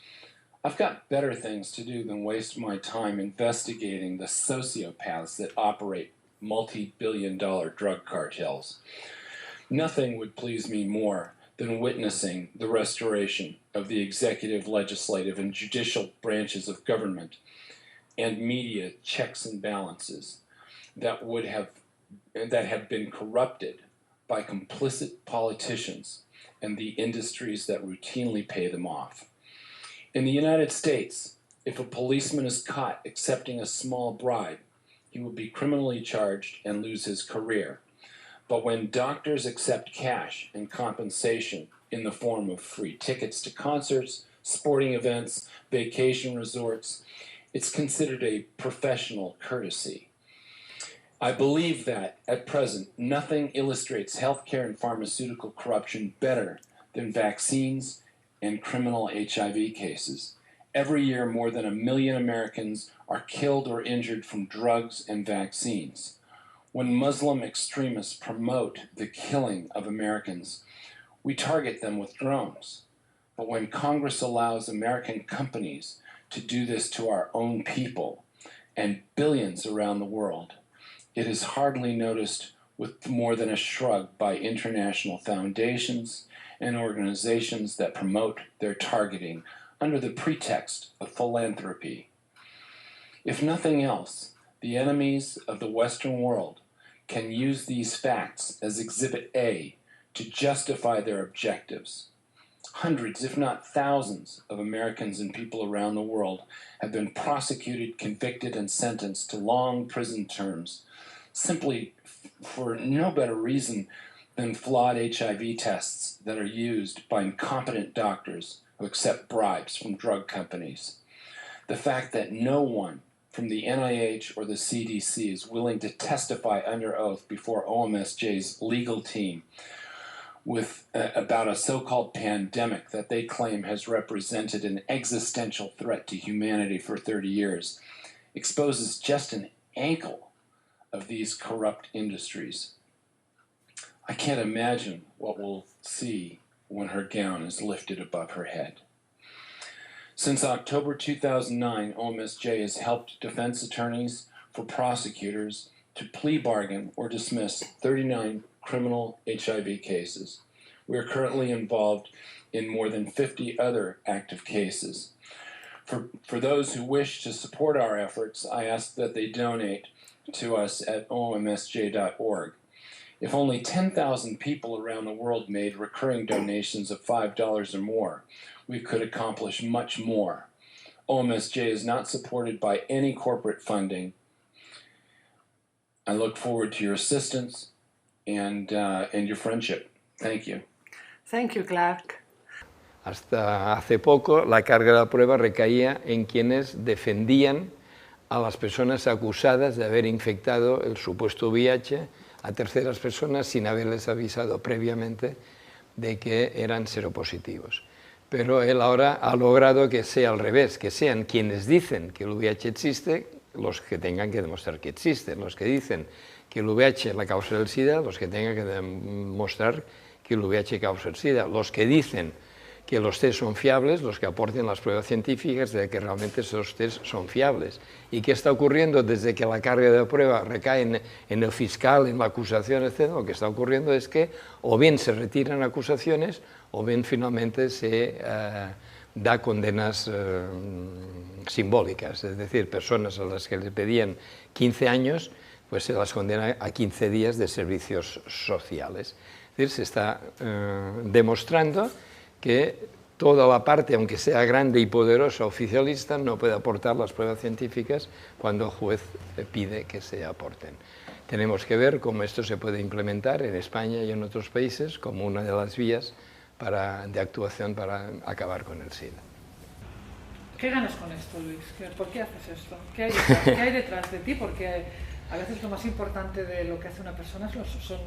I've got better things to do than waste my time investigating the sociopaths that operate multi-billion-dollar drug cartels. Nothing would please me more than witnessing the restoration of the executive, legislative, and judicial branches of government and media checks and balances that have been corrupted by complicit politicians and the industries that routinely pay them off. In the United States, if a policeman is caught accepting a small bribe, he will be criminally charged and lose his career. But when doctors accept cash and compensation in the form of free tickets to concerts, sporting events, vacation resorts. It's considered a professional courtesy. I believe that, at present, nothing illustrates healthcare and pharmaceutical corruption better than vaccines and criminal HIV cases. Every year, more than 1 million Americans are killed or injured from drugs and vaccines. When Muslim extremists promote the killing of Americans, we target them with drones. But when Congress allows American companies to do this to our own people and billions around the world, it is hardly noticed with more than a shrug by international foundations and organizations that promote their targeting under the pretext of philanthropy. If nothing else, the enemies of the Western world can use these facts as Exhibit A to justify their objectives. Hundreds, if not thousands, of Americans and people around the world have been prosecuted, convicted, and sentenced to long prison terms simply for no better reason than flawed HIV tests that are used by incompetent doctors who accept bribes from drug companies. The fact that no one from the NIH or the CDC is willing to testify under oath before OMSJ's legal team about a so-called pandemic that they claim has represented an existential threat to humanity for 30 years exposes just an ankle of these corrupt industries. I can't imagine what we'll see when her gown is lifted above her head. Since October 2009, OMSJ has helped defense attorneys for prosecutors to plea bargain or dismiss 39 criminal HIV cases. We are currently involved in more than 50 other active cases. For those who wish to support our efforts, I ask that they donate to us at omsj.org. If only 10,000 people around the world made recurring donations of $5 or more, we could accomplish much more. OMSJ is not supported by any corporate funding. I look forward to your assistance and your friendship. Thank you. Thank you, Clark. Hasta hace poco, la carga de la prueba recaía en quienes defendían a las personas acusadas de haber infectado el supuesto VIH a terceras personas sin haberles avisado previamente de que eran seropositivos. Pero él ahora ha logrado que sea al revés, que sean quienes dicen que el VIH existe los que tengan que demostrar que existe, los que dicen que el VIH es la causa del SIDA, los que tengan que demostrar que el VIH causa el SIDA, los que dicen que los test son fiables, los que aporten las pruebas científicas de que realmente esos test son fiables. ¿Y qué está ocurriendo desde que la carga de prueba recae en el fiscal, en la acusación, etc.? Lo que está ocurriendo es que o bien se retiran acusaciones o bien finalmente se da condenas simbólicas, es decir, personas a las que les pedían 15 años, pues se las condena a 15 días de servicios sociales. Es decir, se está demostrando que toda la parte, aunque sea grande y poderosa, oficialista, no puede aportar las pruebas científicas cuando el juez pide que se aporten. Tenemos que ver cómo esto se puede implementar en España y en otros países como una de las vías de actuación para acabar con el SIDA. ¿Qué ganas con esto, Luis? ¿Por qué haces esto? ¿Qué hay detrás de ti? Porque a veces lo más importante de lo que hace una persona son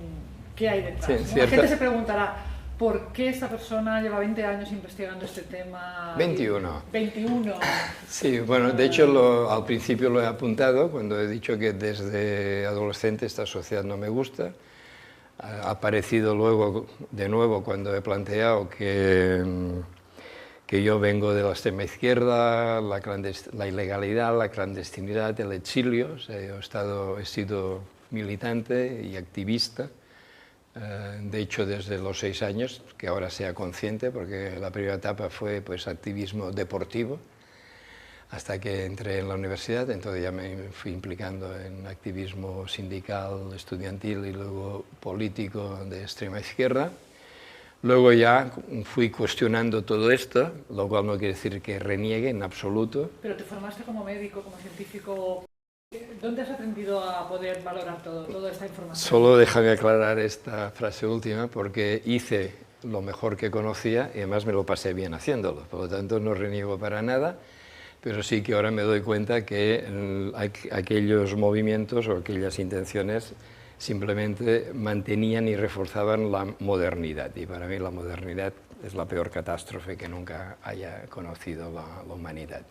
qué hay detrás. Sí, ¿no? La gente se preguntará, ¿por qué esta persona lleva 20 años investigando este tema? 21. 21. Sí, bueno, de hecho al principio lo he apuntado cuando he dicho que desde adolescente esta sociedad no me gusta. Ha aparecido luego de nuevo cuando he planteado que yo vengo de la extrema izquierda, la ilegalidad, la clandestinidad, el exilio. O sea, he sido militante y activista. De hecho, desde los 6 años, que ahora sea consciente, porque la primera etapa fue pues, activismo deportivo, hasta que entré en la universidad, entonces ya me fui implicando en activismo sindical, estudiantil y luego político de extrema izquierda. Luego ya fui cuestionando todo esto, lo cual no quiere decir que reniegue en absoluto. Pero te formaste como médico, como científico. ¿Dónde has aprendido a poder valorar toda esta información? Solo déjame aclarar esta frase última, porque hice lo mejor que conocía y además me lo pasé bien haciéndolo, por lo tanto no reniego para nada, pero sí que ahora me doy cuenta que aquellos movimientos o aquellas intenciones simplemente mantenían y reforzaban la modernidad, y para mí la modernidad es la peor catástrofe que nunca haya conocido la humanidad.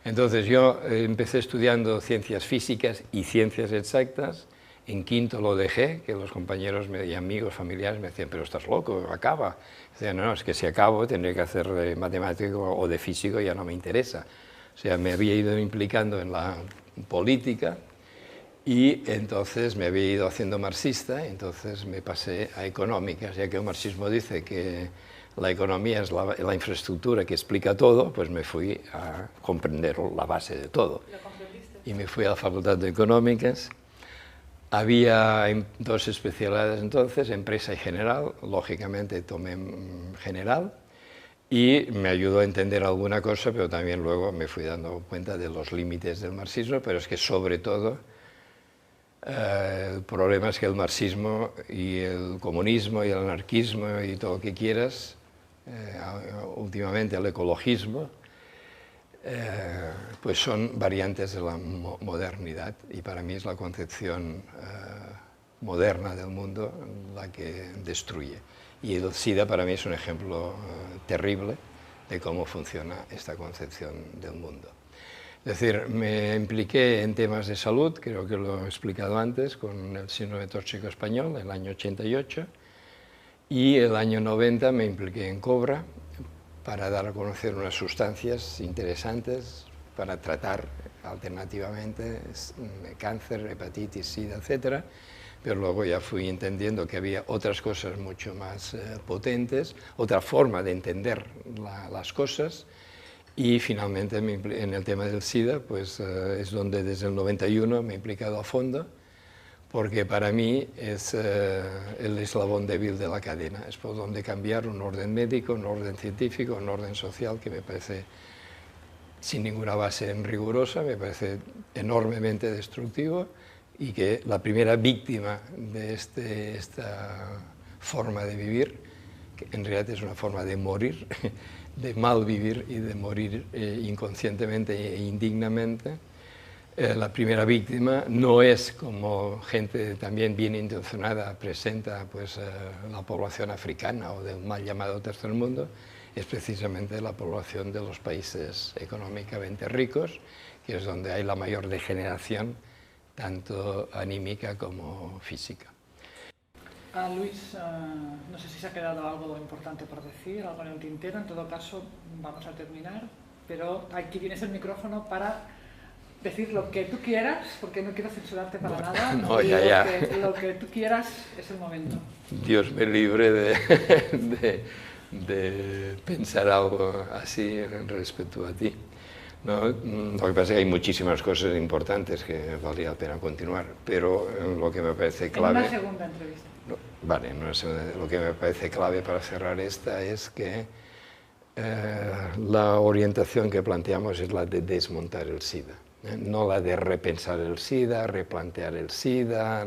Entonces yo empecé estudiando ciencias físicas y ciencias exactas. En quinto lo dejé, que los compañeros y amigos, familiares me decían, pero estás loco, acaba. Decía, no, es que si acabo tendré que hacer de matemático o de físico, ya no me interesa. O sea, me había ido implicando en la política y entonces me había ido haciendo marxista, entonces me pasé a económicas, ya que el marxismo dice que la economía es la infraestructura que explica todo, pues me fui a comprender la base de todo. Y me fui a la Facultad de Económicas. Había dos especialidades entonces, empresa y general, lógicamente tomé general y me ayudó a entender alguna cosa, pero también luego me fui dando cuenta de los límites del marxismo, pero es que sobre todo el problema es que el marxismo y el comunismo y el anarquismo y todo lo que quieras, últimamente el ecologismo, pues son variantes de la modernidad y para mí es la concepción moderna del mundo la que destruye. Y el SIDA para mí es un ejemplo terrible de cómo funciona esta concepción del mundo. Es decir, me impliqué en temas de salud, creo que lo he explicado antes, con el síndrome tóxico español, en el año 88, y el año 90 me impliqué en COBRA, para dar a conocer unas sustancias interesantes para tratar alternativamente cáncer, hepatitis, SIDA, etc. Pero luego ya fui entendiendo que había otras cosas mucho más potentes, otra forma de entender las cosas, y finalmente en el tema del SIDA pues, es donde desde el 91 me he implicado a fondo, porque para mí es el eslabón débil de la cadena, es por donde cambiar un orden médico, un orden científico, un orden social que me parece sin ninguna base rigurosa, me parece enormemente destructivo y que la primera víctima de esta forma de vivir, que en realidad es una forma de morir, de mal vivir y de morir inconscientemente e indignamente, la primera víctima no es, como gente también bien intencionada presenta, pues, la población africana o del mal llamado tercer mundo, es precisamente la población de los países económicamente ricos, que es donde hay la mayor degeneración, tanto anímica como física. Luis, no sé si se ha quedado algo importante por decir, algo en el tintero, en todo caso vamos a terminar, pero aquí tienes el micrófono para decir lo que tú quieras, porque no quiero censurarte para nada. No, Lo que tú quieras es el momento. Dios me libre de pensar algo así respecto a ti. ¿No? Lo que pasa es que hay muchísimas cosas importantes que valía la pena continuar, pero lo que me parece clave... En una segunda entrevista. Vale, lo que me parece clave para cerrar esta es que la orientación que planteamos es la de desmontar el SIDA. No la de repensar el SIDA, replantear el SIDA,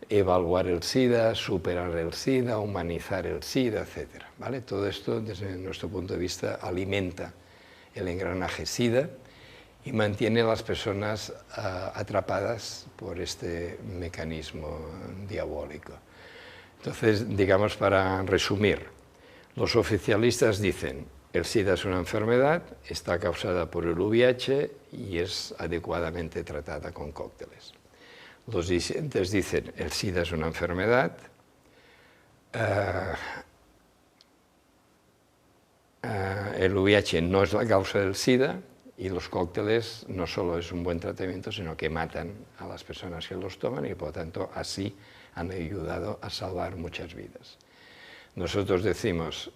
reevaluar el SIDA, superar el SIDA, humanizar el SIDA, etc. ¿Vale? Todo esto, desde nuestro punto de vista, alimenta el engranaje SIDA y mantiene a las personas atrapadas por este mecanismo diabólico. Entonces, digamos, para resumir, los oficialistas dicen: el SIDA es una enfermedad, está causada por el VIH y es adecuadamente tratada con cócteles. Los disidentes dicen: el SIDA es una enfermedad, el VIH no es la causa del SIDA y los cócteles no solo es un buen tratamiento, sino que matan a las personas que los toman y por lo tanto así han ayudado a salvar muchas vidas. Nosotros decimos: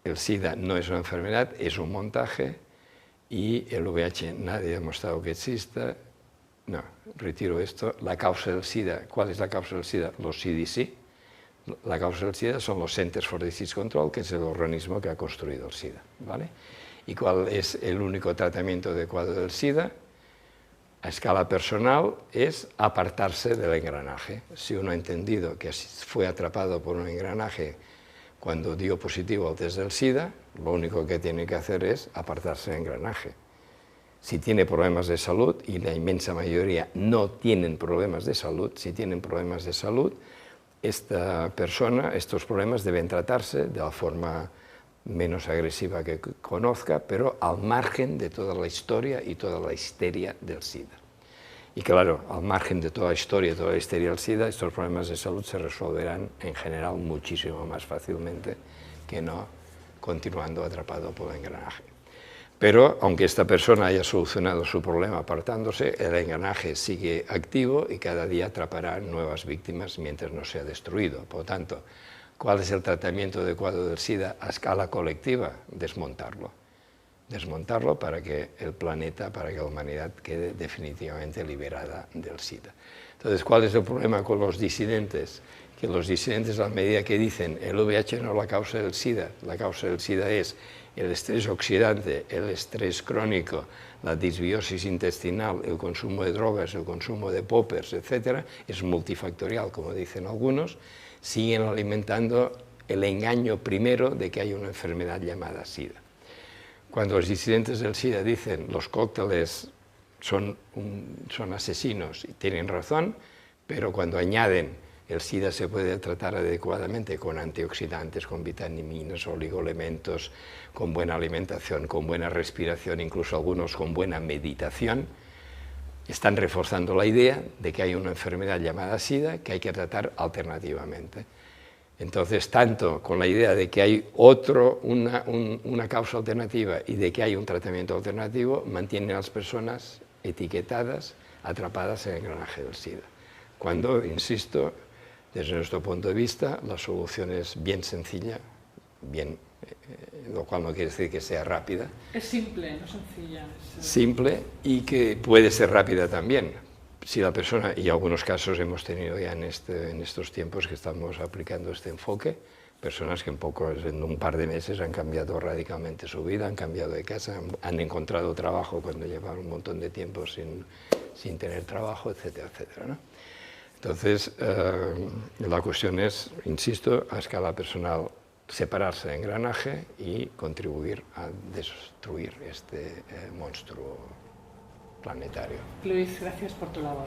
el SIDA no es una enfermedad, es un montaje, y el VIH nadie ha demostrado que exista. No, retiro esto. La causa del SIDA, ¿cuál es la causa del SIDA? Los CDC. La causa del SIDA son los Centers for Disease Control, que es el organismo que ha construido el SIDA, ¿vale? ¿Y cuál es el único tratamiento adecuado del SIDA? A escala personal es apartarse del engranaje. Si uno ha entendido que fue atrapado por un engranaje Cuando dio positivo al test del SIDA, lo único que tiene que hacer es apartarse del engranaje. Si tiene problemas de salud, y la inmensa mayoría no tienen problemas de salud, si tienen problemas de salud, esta persona, estos problemas deben tratarse de la forma menos agresiva que conozca, pero al margen de toda la historia y toda la histeria del SIDA. Y claro, al margen de toda la historia y toda la histeria del SIDA, estos problemas de salud se resolverán en general muchísimo más fácilmente que no continuando atrapado por el engranaje. Pero, aunque esta persona haya solucionado su problema apartándose, el engranaje sigue activo y cada día atrapará nuevas víctimas mientras no sea destruido. Por lo tanto, ¿cuál es el tratamiento adecuado del SIDA a escala colectiva? Desmontarlo. Desmontarlo para que el planeta, para que la humanidad quede definitivamente liberada del SIDA. Entonces, ¿cuál es el problema con los disidentes? Que los disidentes, a medida que dicen el VIH no es la causa del SIDA, la causa del SIDA es el estrés oxidante, el estrés crónico, la disbiosis intestinal, el consumo de drogas, el consumo de poppers, etc., es multifactorial, como dicen algunos, siguen alimentando el engaño primero de que hay una enfermedad llamada SIDA. Cuando los disidentes del SIDA dicen los cócteles son asesinos, y tienen razón, pero cuando añaden el SIDA se puede tratar adecuadamente con antioxidantes, con vitaminas, oligoelementos, con buena alimentación, con buena respiración, incluso algunos con buena meditación, están reforzando la idea de que hay una enfermedad llamada SIDA que hay que tratar alternativamente. Entonces, tanto con la idea de que hay una causa alternativa y de que hay un tratamiento alternativo, mantienen a las personas etiquetadas, atrapadas en el engranaje del SIDA. Cuando, insisto, desde nuestro punto de vista, la solución es bien sencilla, lo cual no quiere decir que sea rápida. Es simple, no sencilla. Simple y que puede ser rápida también. Si la persona, y en algunos casos hemos tenido ya en estos tiempos que estamos aplicando este enfoque, personas que en un par de meses han cambiado radicalmente su vida, han cambiado de casa, han encontrado trabajo cuando llevaban un montón de tiempo sin tener trabajo, etcétera, etcétera, ¿no? Entonces, la cuestión es, insisto, a escala personal, separarse del engranaje y contribuir a destruir este monstruo planetario. Luis, gracias por tu labor.